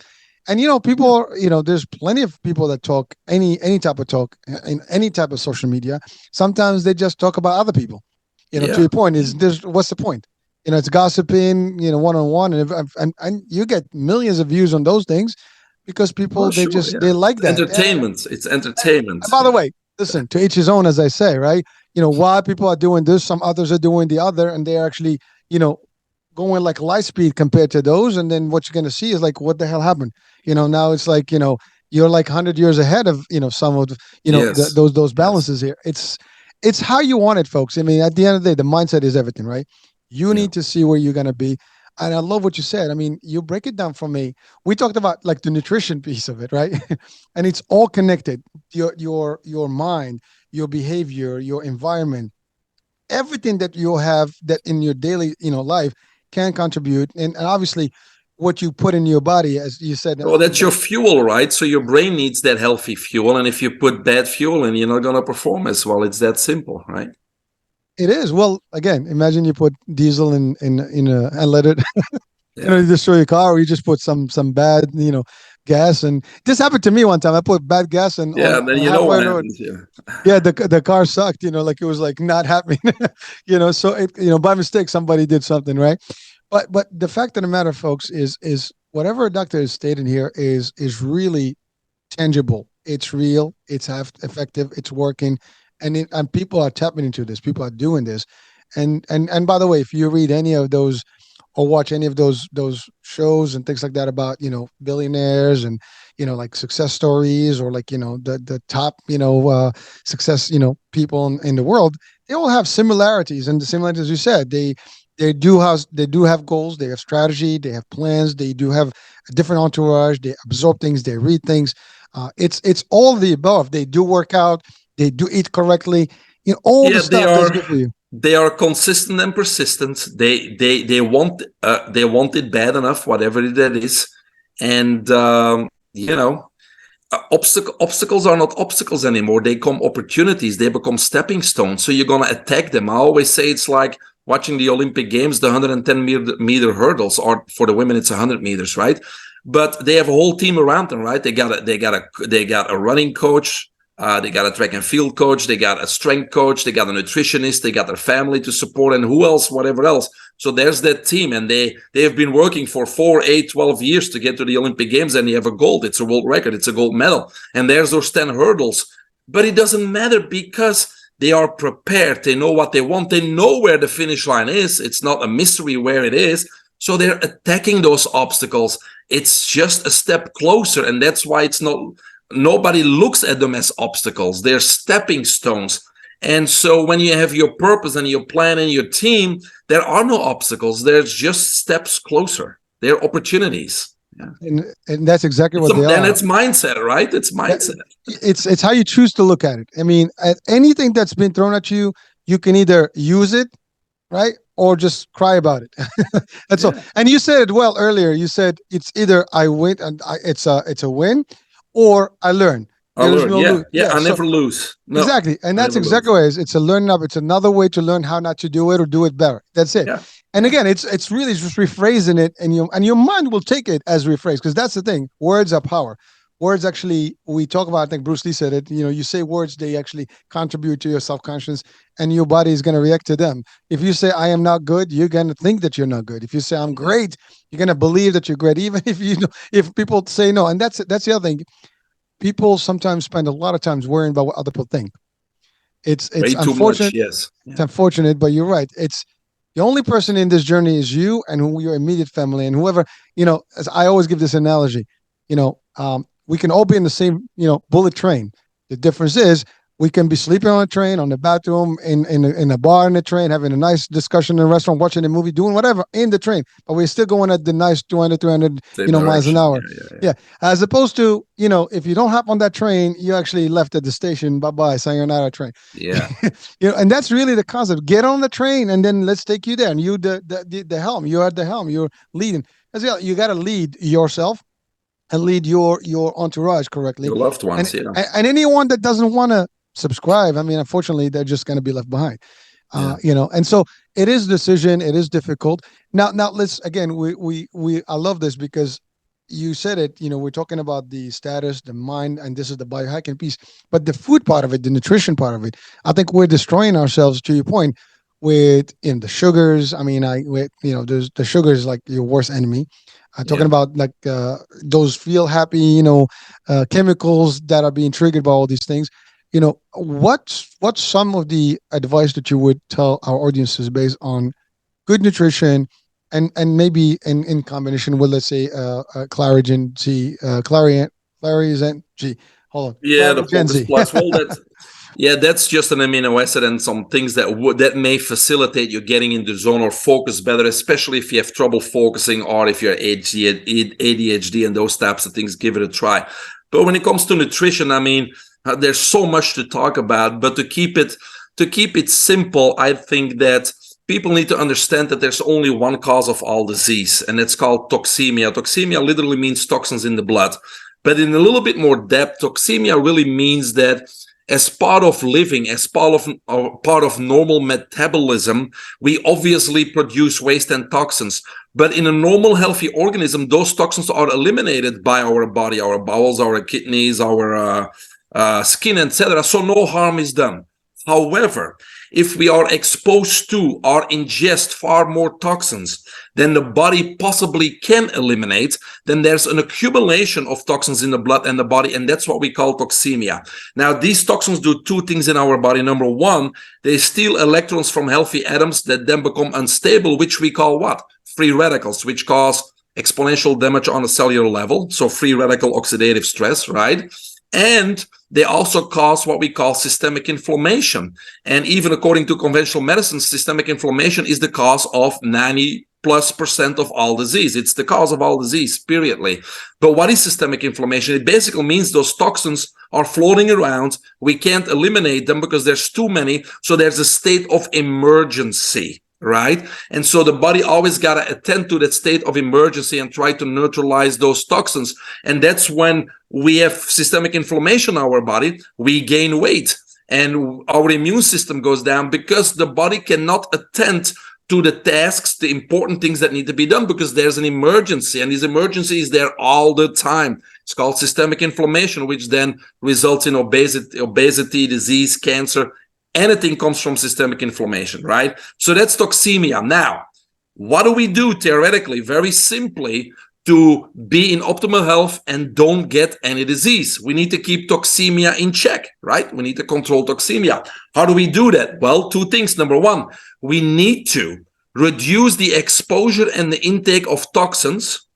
And people are, there's plenty of people that talk any type of talk in any type of social media. Sometimes they just talk about other people. To your point, what's the point? It's gossiping, one-on-one, and you get millions of views on those things because people they like that. Entertainment. It's entertainment. And by the way, listen, to each his own, as I say, right? Why people are doing this, some others are doing the other, and they're actually, going like light speed compared to those. And then what you're going to see is like, what the hell happened? Now it's like, you're like 100 years ahead of, some of, those balances here. It's how you want it, folks. I mean, at the end of the day, the mindset is everything, right? You need to see where you're going to be. And I love what you said. I mean, you break it down for me. We talked about like the nutrition piece of it, right? And it's all connected. Your mind, your behavior, your environment, everything that you have that in your daily, life can contribute. And obviously what you put in your body, as you said. Well, that's your fuel, right? So your brain needs that healthy fuel. And if you put bad fuel in, you're not going to perform as well. It's that simple, right? It is. Well, again, imagine you put diesel in a and let it destroy your car, or you just put some bad gas. And this happened to me one time. I put bad gas and Yeah, on then you know halfway what road. happens. Yeah. Yeah, the car sucked. Like it was like not happening. So it by mistake somebody did something, right. But the fact of the matter, folks, is whatever a doctor is stating here is really tangible. It's real. It's effective. It's working, and people are tapping into this. People are doing this, and by the way, if you read any of those or watch any of those shows and things like that about billionaires and like success stories, or like the top success people in the world, they all have similarities. And the similarities, as you said, they do have goals, they have strategy, they have plans, they do have a different entourage, they absorb things, they read things. It's all the above. They do work out, they do eat correctly, all the stuff that's good for you. They are consistent and persistent. They want it bad enough, whatever that is, and obstacles are not obstacles anymore. They become opportunities. They become stepping stones. So you're gonna attack them. I always say it's like watching the Olympic Games, the 110-meter hurdles, or for the women it's 100 meters, right? But they have a whole team around them, right? They got a running coach. They got a track and field coach, they got a strength coach, they got a nutritionist, they got their family to support, and who else, whatever else. So there's that team, and they have been working for 4, 8, 12 years to get to the Olympic Games, and you have a gold. It's a world record. It's a gold medal. And there's those 10 hurdles. But it doesn't matter because they are prepared. They know what they want. They know where the finish line is. It's not a mystery where it is. So they're attacking those obstacles. It's just a step closer, and that's why it's not... Nobody looks at them as obstacles. They're stepping stones. And so when you have your purpose and your plan and your team, there are no obstacles. There's just steps closer. They're opportunities. Yeah. And that's exactly what they are. And it's mindset, right? It's mindset. It's how you choose to look at it. I mean, at anything that's been thrown at you, you can either use it, right, or just cry about it. That's all. And you said it well earlier. You said it's either I win and it's a win, or I learn. I never lose. No, exactly. And that's exactly what it is. It's a learning up. It's another way to learn how not to do it or do it better. That's it. Yeah. And again, it's really just rephrasing it, and your mind will take it as rephrased, because that's the thing. Words are power. Words actually, we talk about, I think Bruce Lee said it, you say words, they actually contribute to your self-conscious, and your body is going to react to them. If you say, I am not good, you're going to think that you're not good. If you say, I'm great, you're going to believe that you're great, even if people say no. And that's the other thing. People sometimes spend a lot of times worrying about what other people think. It's unfortunate. Yes. It's unfortunate, but you're right. It's the only person in this journey is you and your immediate family, and whoever, as I always give this analogy, we can all be in the same, bullet train. The difference is we can be sleeping on a train, on the bathroom, in a bar in the train, having a nice discussion in a restaurant, watching a movie, doing whatever in the train, but we're still going at the nice 200, 300, miles an hour. Yeah. As opposed to, if you don't hop on that train, you actually left at the station. Bye-bye, sayonara train. Yeah. And that's really the concept. Get on the train and then let's take you there. And you, the helm, you're at the helm, you're leading. You got to lead yourself and lead your entourage correctly. Your loved ones, and anyone that doesn't want to subscribe, I mean, unfortunately, they're just going to be left behind. And so it is a decision. It is difficult. Now let's, again, I love this because you said it, we're talking about the status, the mind, and this is the biohacking piece, but the food part of it, the nutrition part of it, I think we're destroying ourselves, to your point, with the sugars. I mean, there's the sugar is like your worst enemy. Talking about like those feel happy, chemicals that are being triggered by all these things. What's some of the advice that you would tell our audiences based on good nutrition and maybe in combination with, let's say, ClariGenZ, ClariGenZ. Hold on. Yeah, the Focus Plus. Well, that's just an amino acid and some things that may facilitate you getting into zone or focus better, especially if you have trouble focusing or if you're ADHD and those types of things. Give it a try. But when it comes to nutrition, I mean, There's so much to talk about, but to keep it simple, I think that people need to understand that there's only one cause of all disease, and it's called toxemia. Toxemia literally means toxins in the blood. But in a little bit more depth, toxemia really means that as part of living, as part of normal metabolism, we obviously produce waste and toxins. But in a normal, healthy organism, those toxins are eliminated by our body, our bowels, our kidneys, our skin, etc. So no harm is done. However, if we are exposed to or ingest far more toxins than the body possibly can eliminate, then there's an accumulation of toxins in the blood and the body, and that's what we call toxemia. Now, these toxins do two things in our body. Number one, they steal electrons from healthy atoms that then become unstable, which we call what? Free radicals, which cause exponential damage on a cellular level. So free radical oxidative stress, right? And they also cause what we call systemic inflammation. And even according to conventional medicine, systemic inflammation is the cause of 90+% of all disease. It's the cause of all disease, periodly. But what is systemic inflammation? It basically means those toxins are floating around. We can't eliminate them because there's too many. So there's a state of emergency, right? And so the body always got to attend to that state of emergency and try to neutralize those toxins. And that's when we have systemic inflammation in our body, we gain weight and our immune system goes down because the body cannot attend to the tasks, the important things that need to be done because there's an emergency, and this emergency is there all the time. It's called systemic inflammation, which then results in obesity, disease, cancer. Anything comes from systemic inflammation, right? So that's toxemia. Now, what do we do theoretically? Very simply, to be in optimal health and don't get any disease. We need to keep toxemia in check, right? We need to control toxemia. How do we do that? Well, two things. Number one, we need to reduce the exposure and the intake of toxins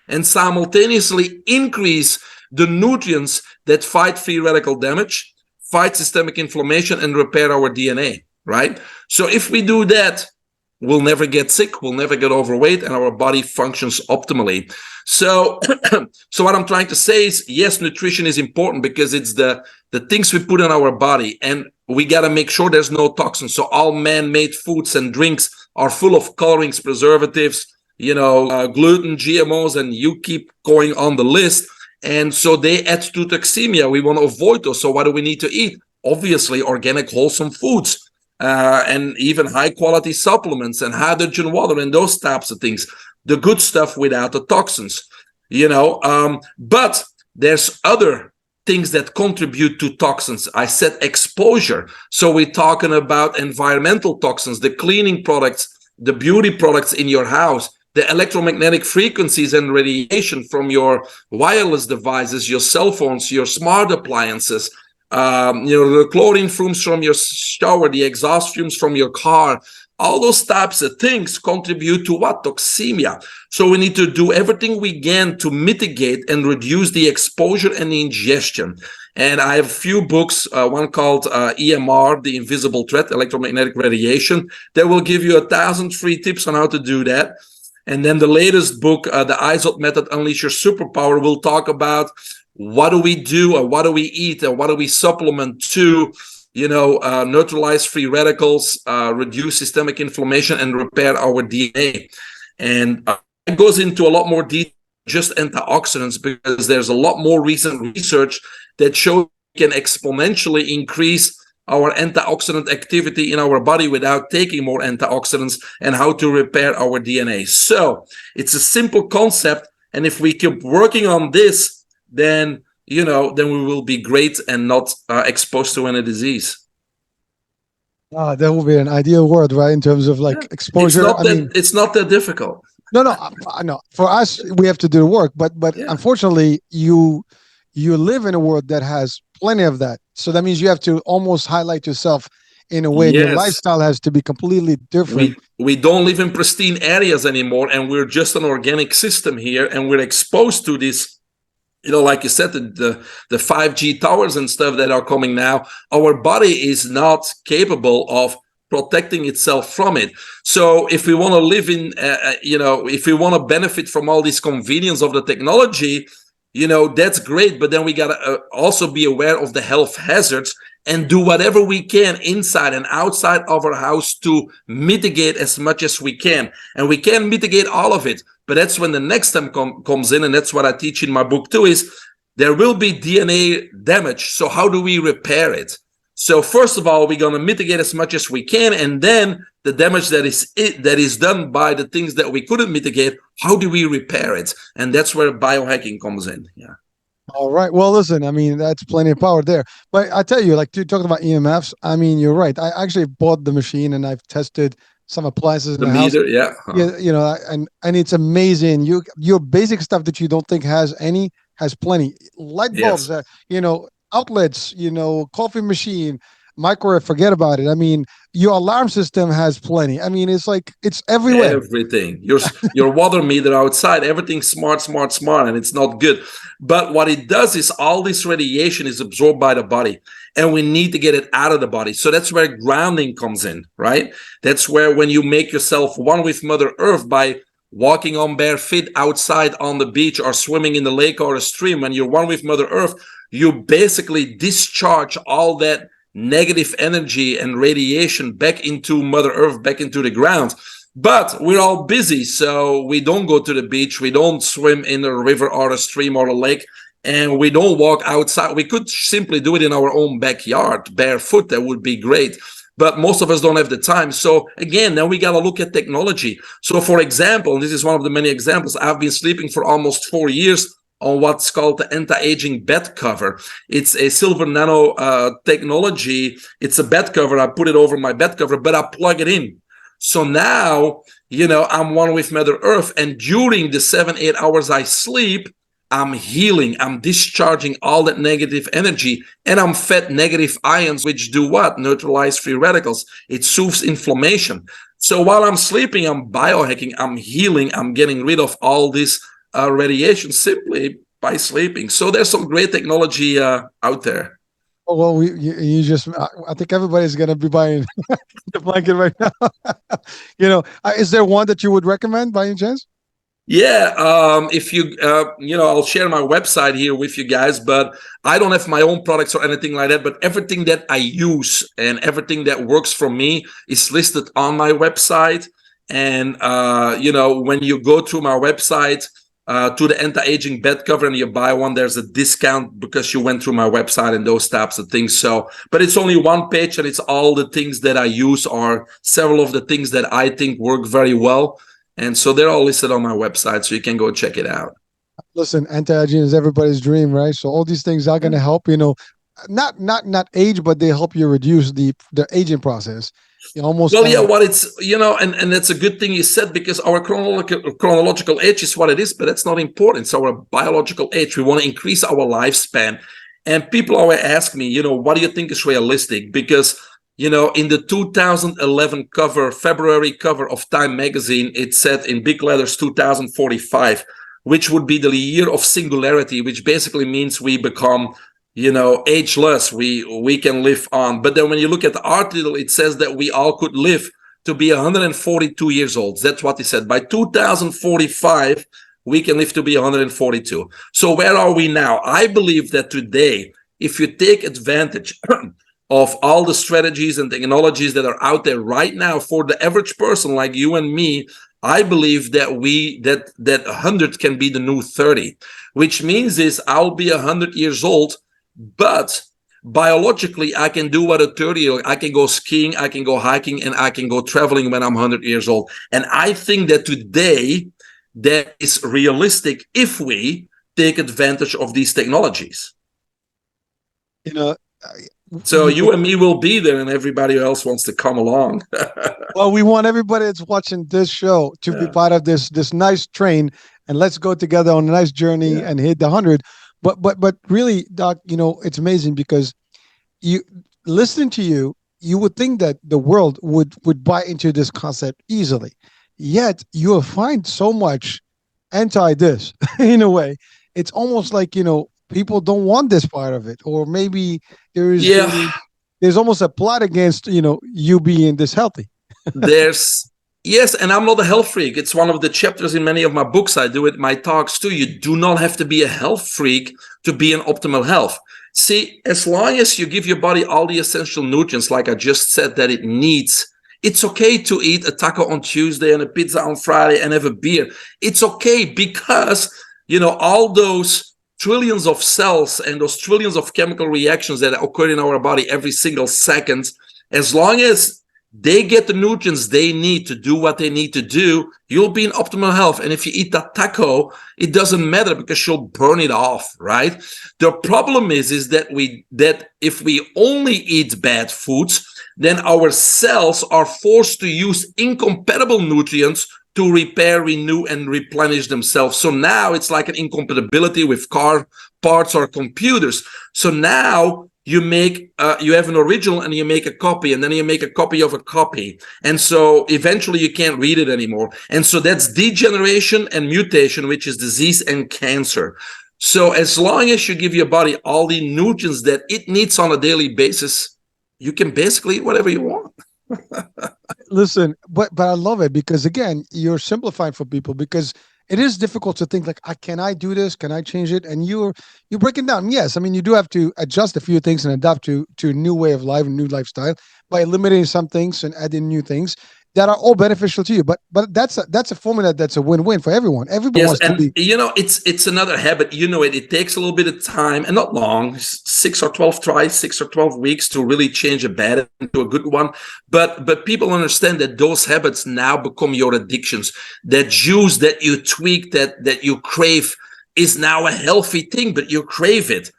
and simultaneously increase the nutrients that fight free radical damage, fight systemic inflammation, and repair our DNA, right? So if we do that, we'll never get sick, we'll never get overweight, and our body functions optimally. So, so what I'm trying to say is, yes, nutrition is important because it's the things we put in our body, and we got to make sure there's no toxins. So all man-made foods and drinks are full of colorings, preservatives, gluten, GMOs, and you keep going on the list. And so they add to toxemia. We want to avoid those. So what do we need to eat? Obviously, organic, wholesome foods. And even high quality supplements and hydrogen water and those types of things, the good stuff without the toxins, but there's other things that contribute to toxins. I said exposure. So we're talking about environmental toxins, the cleaning products, the beauty products in your house, the electromagnetic frequencies and radiation from your wireless devices, your cell phones, your smart appliances, the chlorine fumes from your shower, the exhaust fumes from your car, all those types of things contribute to what? Toxemia. So we need to do everything we can to mitigate and reduce the exposure and the ingestion. And I have a few books, one called EMR, The Invisible Threat, Electromagnetic Radiation, that will give you 1,000 free tips on how to do that. And then the latest book, The ISOT Method, Unleash Your Superpower, will talk about what do we do, or what do we eat, or what do we supplement to, neutralize free radicals, reduce systemic inflammation, and repair our DNA. And it goes into a lot more detail, just antioxidants, because there's a lot more recent research that shows we can exponentially increase our antioxidant activity in our body without taking more antioxidants, and how to repair our DNA. So it's a simple concept, and if we keep working on this, then we will be great and not exposed to any disease. That would be an ideal world, right? In terms of exposure. It's not that difficult. No. For us, we have to do the work, but yeah. Unfortunately, you live in a world that has plenty of that. So that means you have to almost highlight yourself in a way. Yes. Your lifestyle has to be completely different. We don't live in pristine areas anymore, and we're just an organic system here, and we're exposed to this. Like you said, the 5G towers and stuff that are coming now, our body is not capable of protecting itself from it. So if we want to live in, if we want to benefit from all this convenience of the technology, that's great. But then we got to also be aware of the health hazards and do whatever we can inside and outside of our house to mitigate as much as we can. And we can't mitigate all of it. But that's when the next time comes in. And that's what I teach in my book too, is there will be DNA damage. So how do we repair it? So first of all, we're going to mitigate as much as we can. And then the damage that is done by the things that we couldn't mitigate, how do we repair it? And that's where biohacking comes in. Yeah. All right. Well, listen, I mean, that's plenty of power there. But I tell you, like, talking about EMFs, I mean, you're right. I actually bought the machine and I've tested some appliances in the house. Meter, yeah. Yeah, and it's amazing. Your basic stuff that you don't think has plenty. Light bulbs, outlets, coffee machine, microwave, forget about it. I mean, your alarm system has plenty. I mean, it's like, it's everywhere. Everything. Your water meter outside, everything's smart, and it's not good. But what it does is all this radiation is absorbed by the body, and we need to get it out of the body. So that's where grounding comes in, right? That's where when you make yourself one with Mother Earth by walking on bare feet outside on the beach or swimming in the lake or a stream, when you're one with Mother Earth, you basically discharge all that negative energy and radiation back into Mother Earth, back into the ground. But we're all busy, so we don't go to the beach, we don't swim in a river or a stream or a lake, and we don't walk outside. We could simply do it in our own backyard, barefoot. That would be great. But most of us don't have the time. So again, now we got to look at technology. So for example, and this is one of the many examples, I've been sleeping for almost 4 years on what's called the anti-aging bed cover. It's a silver nano technology. It's a bed cover. I put it over my bed cover, but I plug it in. So now, I'm one with Mother Earth. And during the 7-8 hours I sleep, I'm healing. I'm discharging all that negative energy. And I'm fed negative ions, which do what? Neutralize free radicals. It soothes inflammation. So while I'm sleeping, I'm biohacking. I'm healing. I'm getting rid of all this radiation simply by sleeping. So there's some great technology out there. Oh, well, I think everybody's going to be buying the blanket right now. Is there one that you would recommend by any chance? Yeah, if you, I'll share my website here with you guys, but I don't have my own products or anything like that, but everything that I use and everything that works for me is listed on my website. And, when you go to my website, to the anti-aging bed cover and you buy one, there's a discount because you went through my website and those types of things. So, but it's only one page and it's all the things that I use or several of the things that I think work very well. And so they're all listed on my website, so you can go check it out. Listen, anti-aging is everybody's dream, right? So all these things are going to help, not age, but they help you reduce the aging process. What it's, and that's a good thing you said, because our chronological age is what it is, but that's not important. It's our biological age. We want to increase our lifespan. And people always ask me, what do you think is realistic? Because, in the 2011 February cover of Time magazine, it said in big letters 2045, which would be the year of singularity, which basically means we become ageless, we can live on. But then when you look at the article, it says that we all could live to be 142 years old. That's what he said. By 2045, we can live to be 142. So where are we now? I believe that today, if you take advantage of all the strategies and technologies that are out there right now for the average person like you and me, I believe that that 100 can be the new 30, which means is I'll be 100 years old, but biologically, I can do what a 30-year-old. I can go skiing, I can go hiking, and I can go traveling when I'm 100 years old. And I think that today, that is realistic if we take advantage of these technologies. So you and me will be there, and everybody else wants to come along. Well, we want everybody that's watching this show to be part of this nice train, and let's go together on a nice journey and hit the 100. But really, Doc, it's amazing because listening to you would think that the world would buy into this concept easily. Yet you will find so much anti-this in a way. It's almost like, people don't want this part of it, or maybe there's almost a plot against, you being this healthy. There's Yes, and I'm not a health freak. It's one of the chapters in many of my books. I do it in my talks too. You do not have to be a health freak to be in optimal health. See, as long as you give your body all the essential nutrients, like I just said, that it needs, it's okay to eat a taco on Tuesday and a pizza on Friday and have a beer. It's okay because, all those trillions of cells and those trillions of chemical reactions that occur in our body every single second, as long as they get the nutrients they need to do what they need to do, you'll be in optimal health. And if you eat that taco, it doesn't matter because you'll burn it off, right? The problem is that if we only eat bad foods, then our cells are forced to use incompatible nutrients to repair, renew, and replenish themselves. So now it's like an incompatibility with car parts or computers. So now you have an original and you make a copy, and then you make a copy of a copy. And so eventually you can't read it anymore. And so that's degeneration and mutation, which is disease and cancer. So as long as you give your body all the nutrients that it needs on a daily basis, you can basically eat whatever you want. Listen, but I love it because, again, you're simplifying for people, because it is difficult to think like, can I do this? Can I change it? And you break it down. Yes, I mean, you do have to adjust a few things and adapt to a new way of life, a new lifestyle, by eliminating some things and adding new things that are all beneficial to you. But that's a formula that's a win-win for everyone. Everyone Yes, wants to be. it's another habit. It takes a little bit of time, and not long, 6 or 12 tries, 6 or 12 weeks to really change a bad into a good one. But people understand that those habits now become your addictions. That juice that you tweak, that you crave, is now a healthy thing, but you crave it.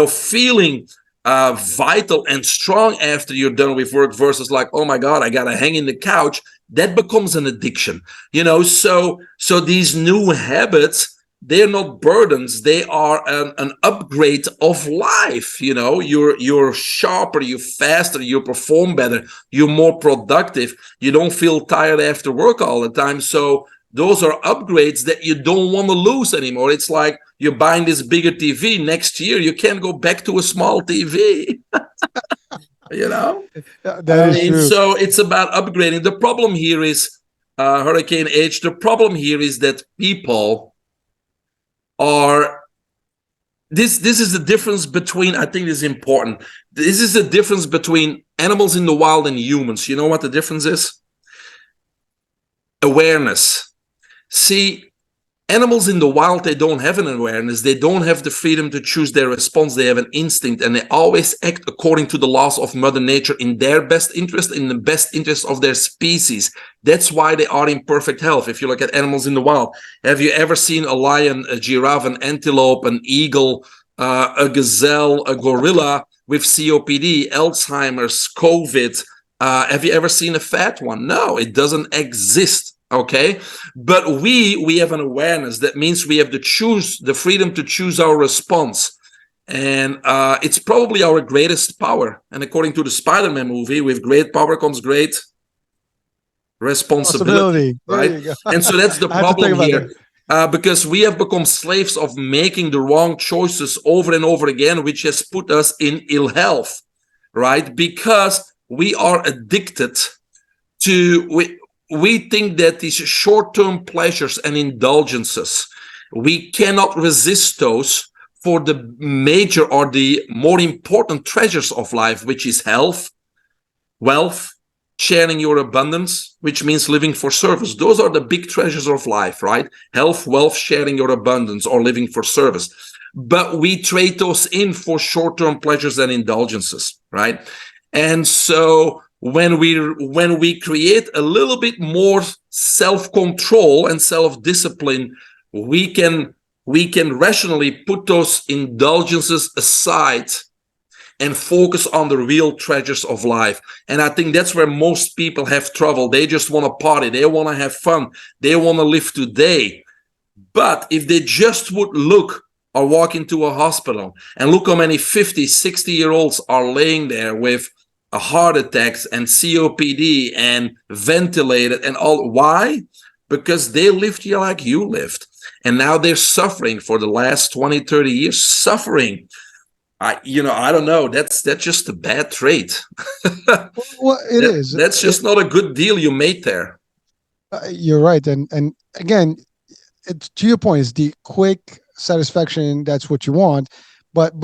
Feeling vital and strong after you're done with work versus like, oh my God, I gotta hang in the couch. That becomes an addiction, so these new habits, they're not burdens. They are an upgrade of life. You're sharper, you're faster, you perform better, you're more productive. You don't feel tired after work all the time. So those are upgrades that you don't want to lose anymore. It's like you're buying this bigger TV. Next year, you can't go back to a small TV. That is true. So it's about upgrading. The problem here is, Hurricane H, the problem here is that people are, this is the difference between, I think this is important. This is the difference between animals in the wild and humans. You know what the difference is? Awareness. See, animals in the wild, they don't have an awareness. They don't have the freedom to choose their response. They have an instinct, and they always act according to the laws of Mother Nature, in their best interest, in the best interest of their species. That's why they are in perfect health. If you look at animals in the wild, have you ever seen a lion, a giraffe, an antelope, an eagle, a gazelle, a gorilla with COPD, Alzheimer's, COVID? Have you ever seen a fat one? No, it doesn't exist. Okay, but we have an awareness. That means we have the freedom to choose our response, and it's probably our greatest power. And according to the Spider-Man movie, with great power comes great responsibility, right? And so that's the problem here, because we have become slaves of making the wrong choices over and over again, which has put us in ill health, right? Because we are addicted to. We think that these short-term pleasures and indulgences, we cannot resist those for the major or the more important treasures of life, which is health, wealth, sharing your abundance, which means living for service. Those are the big treasures of life, right? Health, wealth, sharing your abundance, or living for service. But we trade those in for short-term pleasures and indulgences, right? And so when we create a little bit more self-control and self-discipline, we can rationally put those indulgences aside and focus on the real treasures of life. And I think that's where most people have trouble. They just want to party, they want to have fun, they want to live today. But if they just would look or walk into a hospital and look how many 50, 60-year-olds are laying there with a heart attacks and COPD and ventilated and all. Why? Because they lived here like you lived. And now they're suffering for the last 20, 30 years, suffering. I don't know. That's just a bad trait. Well, it is. That's just not a good deal you made there. You're right, and again, it's to your point. It's the quick satisfaction. That's what you want, but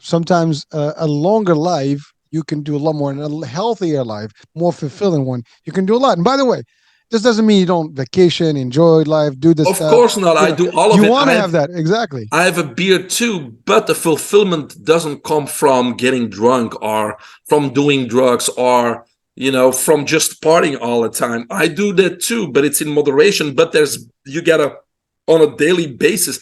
sometimes a longer life you can do a lot more, and a healthier life, more fulfilling one. You can do a lot. And by the way, this doesn't mean you don't vacation, enjoy life, do this Of stuff. course not. I do all of You it. want to have that exactly. I have a beer too, but the fulfillment doesn't come from getting drunk or from doing drugs or, from just partying all the time. I do that too, but it's in moderation. But you gotta, on a daily basis.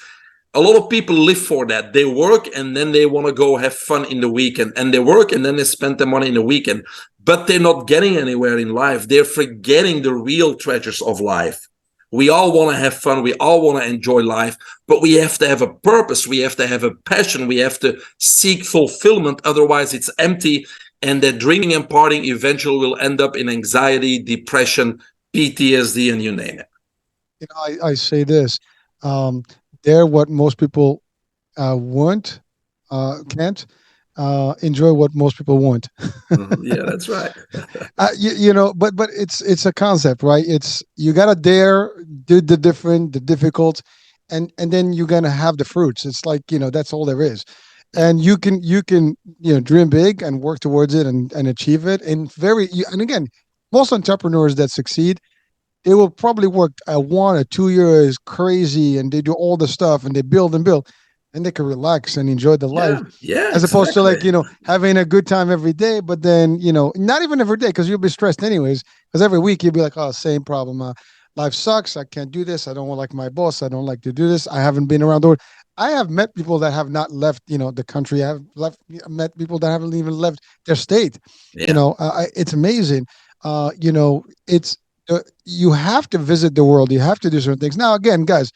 A lot of people live for that. They work and then they want to go have fun in the weekend, and they work and then they spend their money in the weekend, but they're not getting anywhere in life. They're forgetting the real treasures of life. We all want to have fun. We all want to enjoy life, but we have to have a purpose. We have to have a passion. We have to seek fulfillment. Otherwise, it's empty. And that drinking and partying eventually will end up in anxiety, depression, PTSD, and you name it. I say this. They're what most people want, can't enjoy what most people want. Yeah, that's right. But it's a concept, right? It's you gotta dare do the different, the difficult, and then you're gonna have the fruits. It's like that's all there is, and you can dream big and work towards it and achieve it. And again, most entrepreneurs that succeed, they will probably work 1 or 2 years crazy, and they do all the stuff and they build and build, and they can relax and enjoy the life, Yeah, yeah, as opposed to exactly. having a good time every day. But then not even every day, because you'll be stressed anyways, because every week you'll be like, oh, same problem. Life sucks. I can't do this. I don't like my boss. I don't like to do this. I haven't been around the world. I have met people that have not left the country. Met people that haven't even left their state. Yeah. It's amazing. It's you have to visit the world. You have to do certain things. Now, again, guys,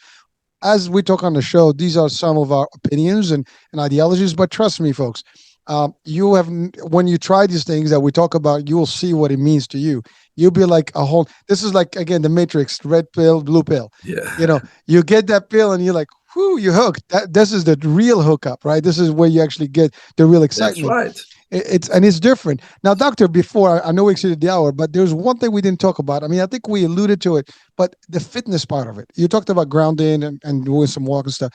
as we talk on the show, these are some of our opinions and ideologies. But trust me, folks, when you try these things that we talk about, you will see what it means to you. You'll be like a whole. This is like, again, the Matrix: red pill, blue pill. Yeah. You get that pill, and you're like, whoo, you hooked. This is the real hookup, right? This is where you actually get the real That's excitement. right. It's different. Now, doctor, before I know we exceeded the hour, but there's one thing we didn't talk about. I mean, I think we alluded to it, but the fitness part of it. You talked about grounding and doing some walk and stuff.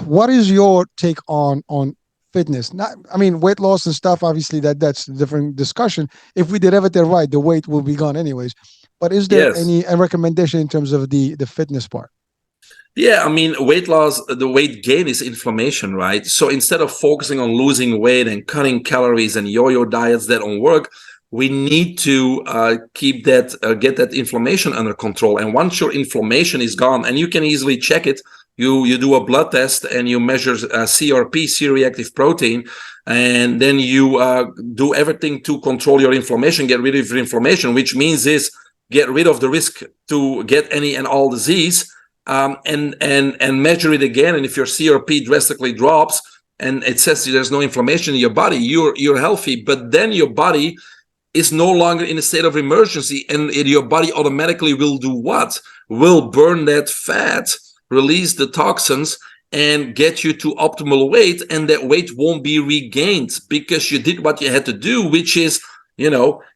What is your take on fitness? Not, I mean, weight loss and stuff. Obviously, that's a different discussion. If we did everything right, the weight will be gone anyways. But is there Yes. any a recommendation in terms of the fitness part? Yeah, I mean, weight loss, the weight gain is inflammation, right? So instead of focusing on losing weight and cutting calories and yo-yo diets that don't work, we need to get that inflammation under control. And once your inflammation is gone, and you can easily check it, you do a blood test and you measure CRP, C-reactive protein, and then you do everything to control your inflammation, get rid of your inflammation, which means is get rid of the risk to get any and all disease. And measure it again. And if your CRP drastically drops and it says there's no inflammation in your body, you're healthy. But then your body is no longer in a state of emergency, and your body automatically will do what? Will burn that fat, release the toxins, and get you to optimal weight, and that weight won't be regained because you did what you had to do, which is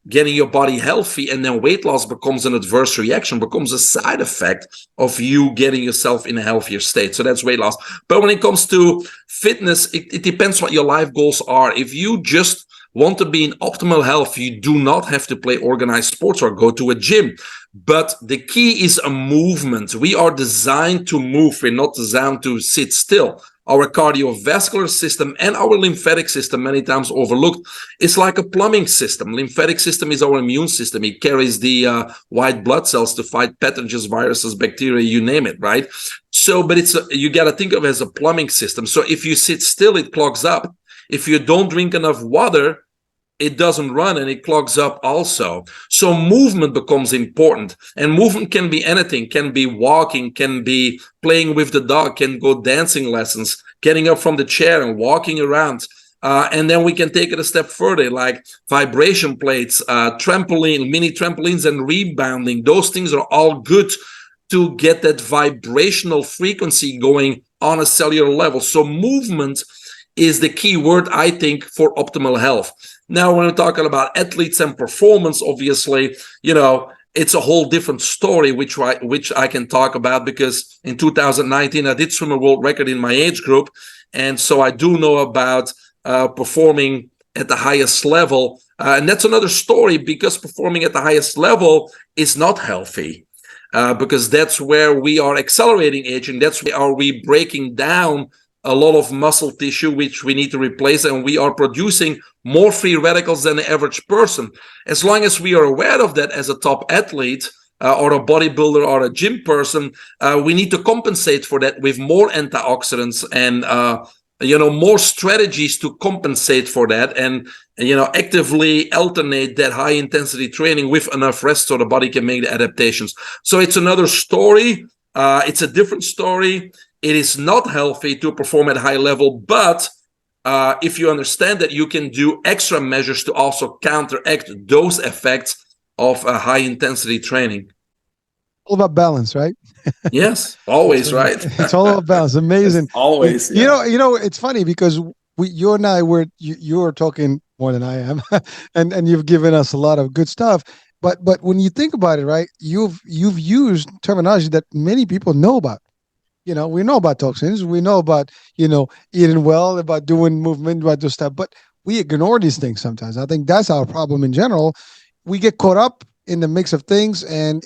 getting your body healthy. And then weight loss becomes an adverse reaction, becomes a side effect of you getting yourself in a healthier state. So that's weight loss. But when it comes to fitness, it depends what your life goals are. If you just want to be in optimal health, you do not have to play organized sports or go to a gym. But the key is a movement. We are designed to move. We're not designed to sit still. Our cardiovascular system and our lymphatic system, many times overlooked, is like a plumbing system. Lymphatic system is our immune system. It carries the white blood cells to fight pathogens, viruses, bacteria, you name it, right? So, but you got to think of it as a plumbing system. So if you sit still, it clogs up. If you don't drink enough water, it doesn't run and it clogs up also. So movement becomes important, and movement can be anything, can be walking, can be playing with the dog, can go dancing lessons, getting up from the chair and walking around. And then we can take it a step further, like vibration plates, mini trampolines, and rebounding. Those things are all good to get that vibrational frequency going on a cellular level. So movement is the key word, I think, for optimal health. Now, when we're talking about athletes and performance, obviously, it's a whole different story, which I can talk about, because in 2019 I did swim a world record in my age group, and so I do know about performing at the highest level, and that's another story, because performing at the highest level is not healthy, because that's where we are accelerating aging. That's where we are breaking down a lot of muscle tissue, which we need to replace, and we are producing more free radicals than the average person. As long as we are aware of that as a top athlete, or a bodybuilder or a gym person, we need to compensate for that with more antioxidants and more strategies to compensate for that, and actively alternate that high intensity training with enough rest so the body can make the adaptations. So it's another story. It's a different story. It is not healthy to perform at a high level, but if you understand that, you can do extra measures to also counteract those effects of high intensity training. All about balance, right? Yes, always, right? It's all about balance. Amazing. Always. Yeah. It's funny because you and I you're talking more than I am, and you've given us a lot of good stuff. But when you think about it, right, you've used terminology that many people know about. We know about toxins, we know about eating well, about doing movement, about this stuff, but we ignore these things sometimes. I think that's our problem in general. We get caught up in the mix of things, and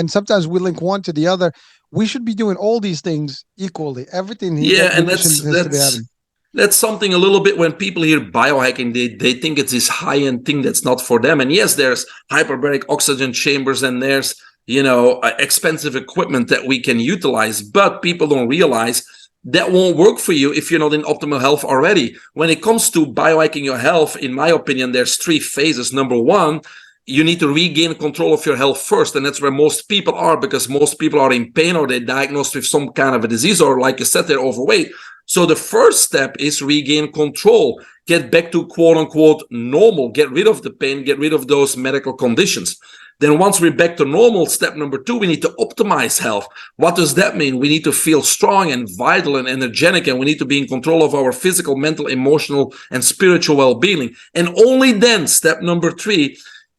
sometimes we link one to the other. We should be doing all these things equally. Everything. Yeah, and that's something a little bit, when people hear biohacking, they think it's this high-end thing that's not for them. And yes, there's hyperbaric oxygen chambers, and there's expensive equipment that we can utilize, but people don't realize that won't work for you if you're not in optimal health already. When it comes to biohacking your health, in my opinion, there's 3 phases. Number 1, you need to regain control of your health first, and that's where most people are, because most people are in pain, or they're diagnosed with some kind of a disease, or like you said, they're overweight. So the first step is regain control, get back to quote unquote normal, get rid of the pain, get rid of those medical conditions. Then once we're back to normal, step number 2, we need to optimize health. What does that mean? We need to feel strong and vital and energetic, and we need to be in control of our physical, mental, emotional, and spiritual well-being. And only then, step number 3,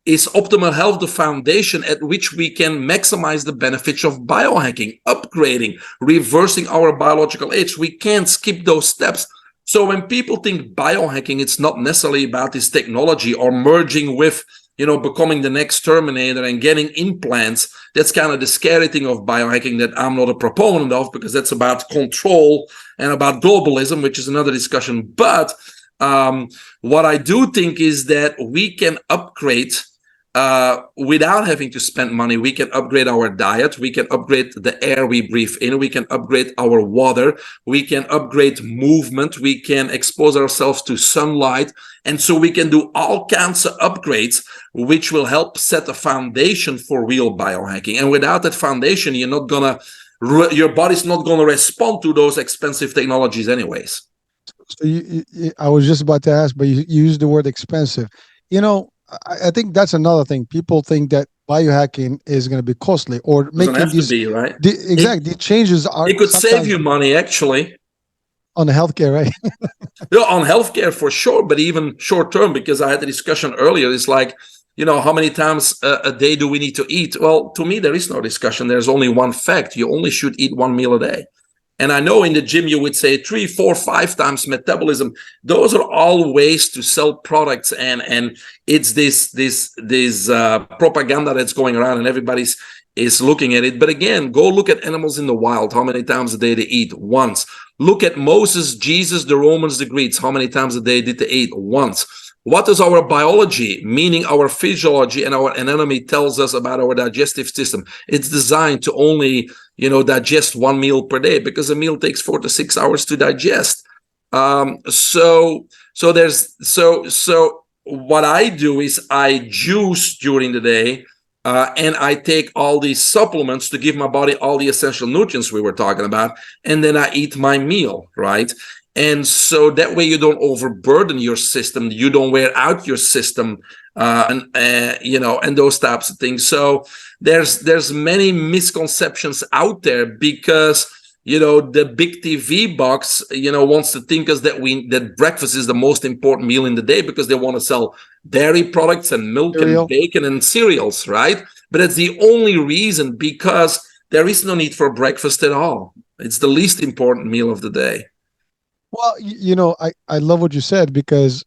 is optimal health the foundation at which we can maximize the benefits of biohacking, upgrading, reversing our biological age. We can't skip those steps. So when people think biohacking, it's not necessarily about this technology or merging with becoming the next Terminator and getting implants. That's kind of the scary thing of biohacking that I'm not a proponent of, because that's about control and about globalism, which is another discussion. But what I do think is that we can upgrade without having to spend money. We can upgrade our diet. We can upgrade the air we breathe in. We can upgrade our water. We can upgrade movement. We can expose ourselves to sunlight. And so we can do all kinds of upgrades, which will help set a foundation for real biohacking. And without that foundation, your body's not going to respond to those expensive technologies anyways. So I was just about to ask, but you used the word expensive. I think that's another thing. People think that biohacking is going to be costly, or making these right. The changes are. It could save you money, actually. On the healthcare, right? Yeah, on healthcare for sure, but even short term, because I had the discussion earlier. It's like, how many times a day do we need to eat? Well, to me, there is no discussion. There's only one fact. You only should eat 1 meal a day. And I know in the gym you would say 3, 4, 5 times metabolism. Those are all ways to sell products, and it's this propaganda that's going around, and everybody's is looking at it. But again, go look at animals in the wild. How many times a day they eat? Once. Look at Moses, Jesus, the Romans, the Greeks. How many times a day did they eat? Once. What does our biology, meaning our physiology and our anatomy, tells us about our digestive system? It's designed to only, digest 1 meal per day, because a meal takes 4 to 6 hours to digest. So what I do is I juice during the day, and I take all these supplements to give my body all the essential nutrients we were talking about, and then I eat my meal, right? And so that way you don't overburden your system, you don't wear out your system, and those types of things. So there's many misconceptions out there, because the big TV box wants to think us that breakfast is the most important meal in the day, because they want to sell dairy products and milk and bacon and cereals, right? but it's the only reason, because there is no need for breakfast at all. It's the least important meal of the day. Well, I love what you said because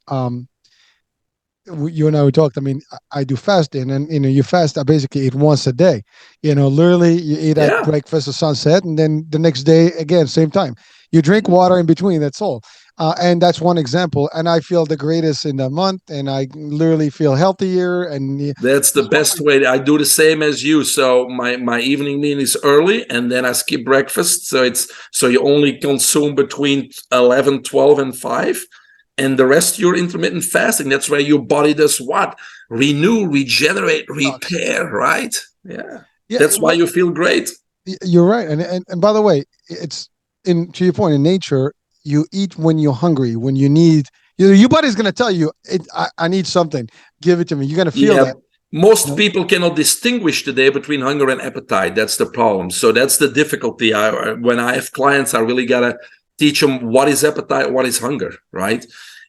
you and I we talked. I mean, I do fasting, and you fast. I basically eat once a day. Literally, you eat at Yeah. breakfast or sunset, and then the next day again, same time. You drink water in between. That's all. And that's one example. And I feel the greatest in the month, and I literally feel healthier. And That's the best way. I do the same as you. So my evening meal is early, and then I skip breakfast. So you only consume between 11, 12, and 5. And the rest you're intermittent fasting. That's where your body does what? Renew, regenerate, repair, right? Yeah. Yeah, That's why you feel great. you're right. And by the way, it's to your point, in nature, you eat when you're hungry, when you need. Your body's gonna tell you, I need something. Give it to me. You're gonna feel that. Most people cannot distinguish today between hunger and appetite. That's the problem. So that's the difficulty. When I have clients, I really gotta teach them what is appetite, what is hunger, right?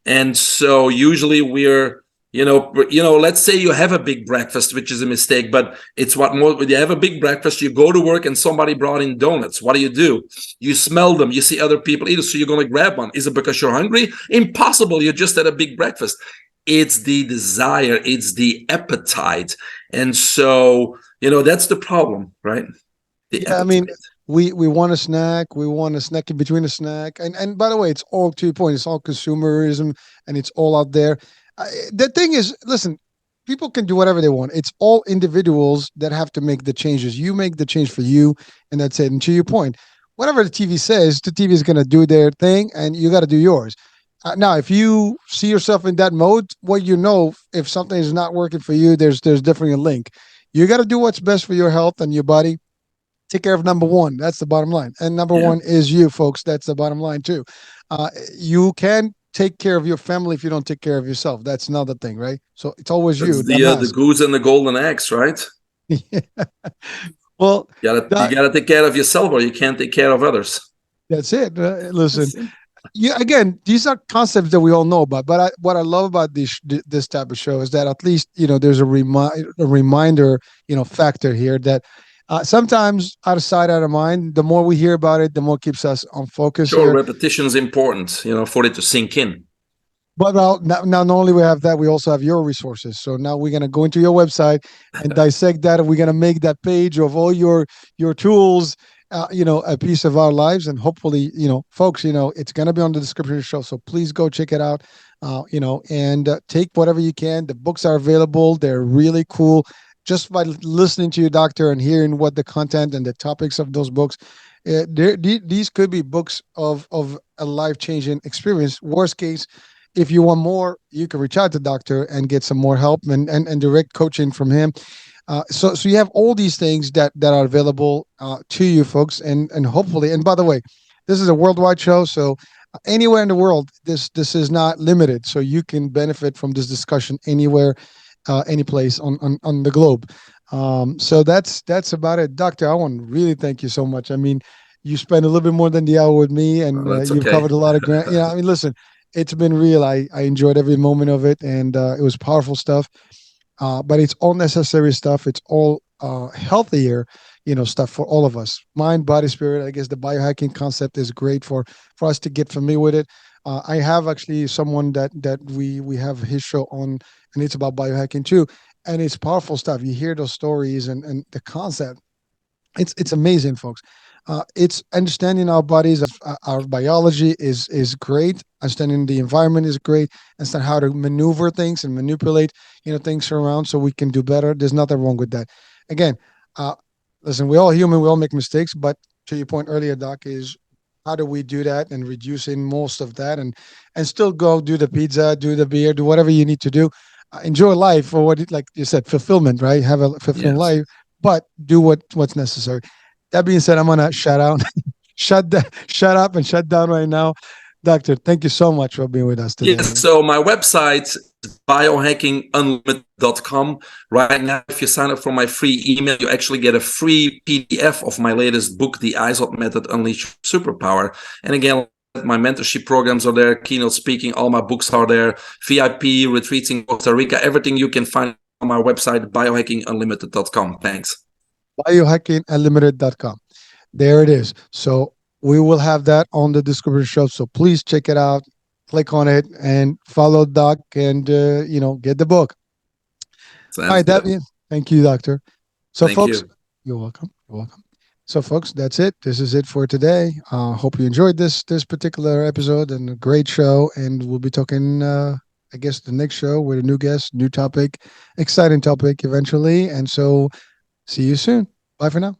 And so usually we're, let's say you have a big breakfast, which is a mistake, but it's what more, when you have a big breakfast, you go to work and somebody brought in donuts. What do? You smell them, you see other people eat it, so you're going to grab one. Is it because you're hungry? Impossible. You just had a big breakfast. It's the desire, it's the appetite. And so, that's the problem, right? I mean, we want a snack. We want a snack in between a snack. And by the way, it's all, to your point, it's all consumerism, and it's all out there. The thing is, listen, people can do whatever they want. It's all individuals that have to make the changes. You make the change for you, and that's it. And to your point, whatever the TV says, the TV is going to do their thing, and you got to do yours. Now, if you see yourself in that mode, if something is not working for you, there's definitely a link. You got to do what's best for your health and your body. Take care of number one. That's the bottom line. And number one is you, folks. That's the bottom line, too. You can take care of your family if you don't take care of yourself. That's another thing, right? So it's always That's you. the goose and the golden eggs, right? Yeah. Well, you gotta take care of yourself, or you can't take care of others. That's it. Listen, again, these are concepts that we all know about. But what I love about this type of show is that at least there's a reminder factor here that sometimes out of sight, out of mind. The more we hear about it, the more keeps us on focus. Sure, repetition is important, for it to sink in. But now not only we have that, we also have your resources. So now we're gonna go into your website and dissect that, and we're gonna make that page of all your tools, a piece of our lives. And hopefully, folks, it's gonna be on the description of the show. So please go check it out, and take whatever you can. The books are available. They're really cool. Just by listening to your doctor and hearing what the content and the topics of those books, these could be books of a life-changing experience. Worst case, if you want more, you can reach out to the doctor and get some more help and direct coaching from him. So you have all these things that are available to you, folks, and hopefully. And by the way, this is a worldwide show, so anywhere in the world, this is not limited. So you can benefit from this discussion anywhere. Any place on the globe. So that's about it. Doctor, I want to really thank you so much. I mean, you spent a little bit more than the hour with me, and you've covered a lot of ground. I mean, listen, it's been real. I enjoyed every moment of it, and it was powerful stuff. But it's all necessary stuff. It's all healthier, stuff for all of us. Mind, body, spirit. I guess the biohacking concept is great for us to get familiar with it. I have actually someone that we have his show on, and it's about biohacking too, and it's powerful stuff. You hear those stories and the concept. It's amazing, folks. It's understanding our bodies, our biology is great. Understanding the environment is great. Understand how to maneuver things and manipulate things around so we can do better. There's nothing wrong with that. Again, listen, we're all human. We all make mistakes, but to your point earlier, Doc, is how do we do that and reducing most of that and still go do the pizza, do the beer, do whatever you need to do. Enjoy life for like you said, fulfillment, right? Have a fulfilling life, but do what's necessary. That being said, I'm going to shut up and shut down right now. Doctor, thank you so much for being with us today. Yes, so my website is biohackingunlimited.com. Right now, if you sign up for my free email, you actually get a free PDF of my latest book, The ISOT Method, Unleash Superpower. And again, my mentorship programs are there, keynote speaking, all my books are there, VIP, retreats in Costa Rica, everything you can find my website, biohackingunlimited.com. Thanks. Biohackingunlimited.com. There it is. So we will have that on the description show. So please check it out, click on it, and follow Doc, and get the book. Sounds All right, good. Damien. Thank you, Doctor. So, Thank folks, you. you're welcome. You're welcome. So, folks, that's it. This is it for today. Hope you enjoyed this particular episode, and a great show. And we'll be talking, I guess, the next show with a new guest, new topic, exciting topic eventually. And so, see you soon. Bye for now.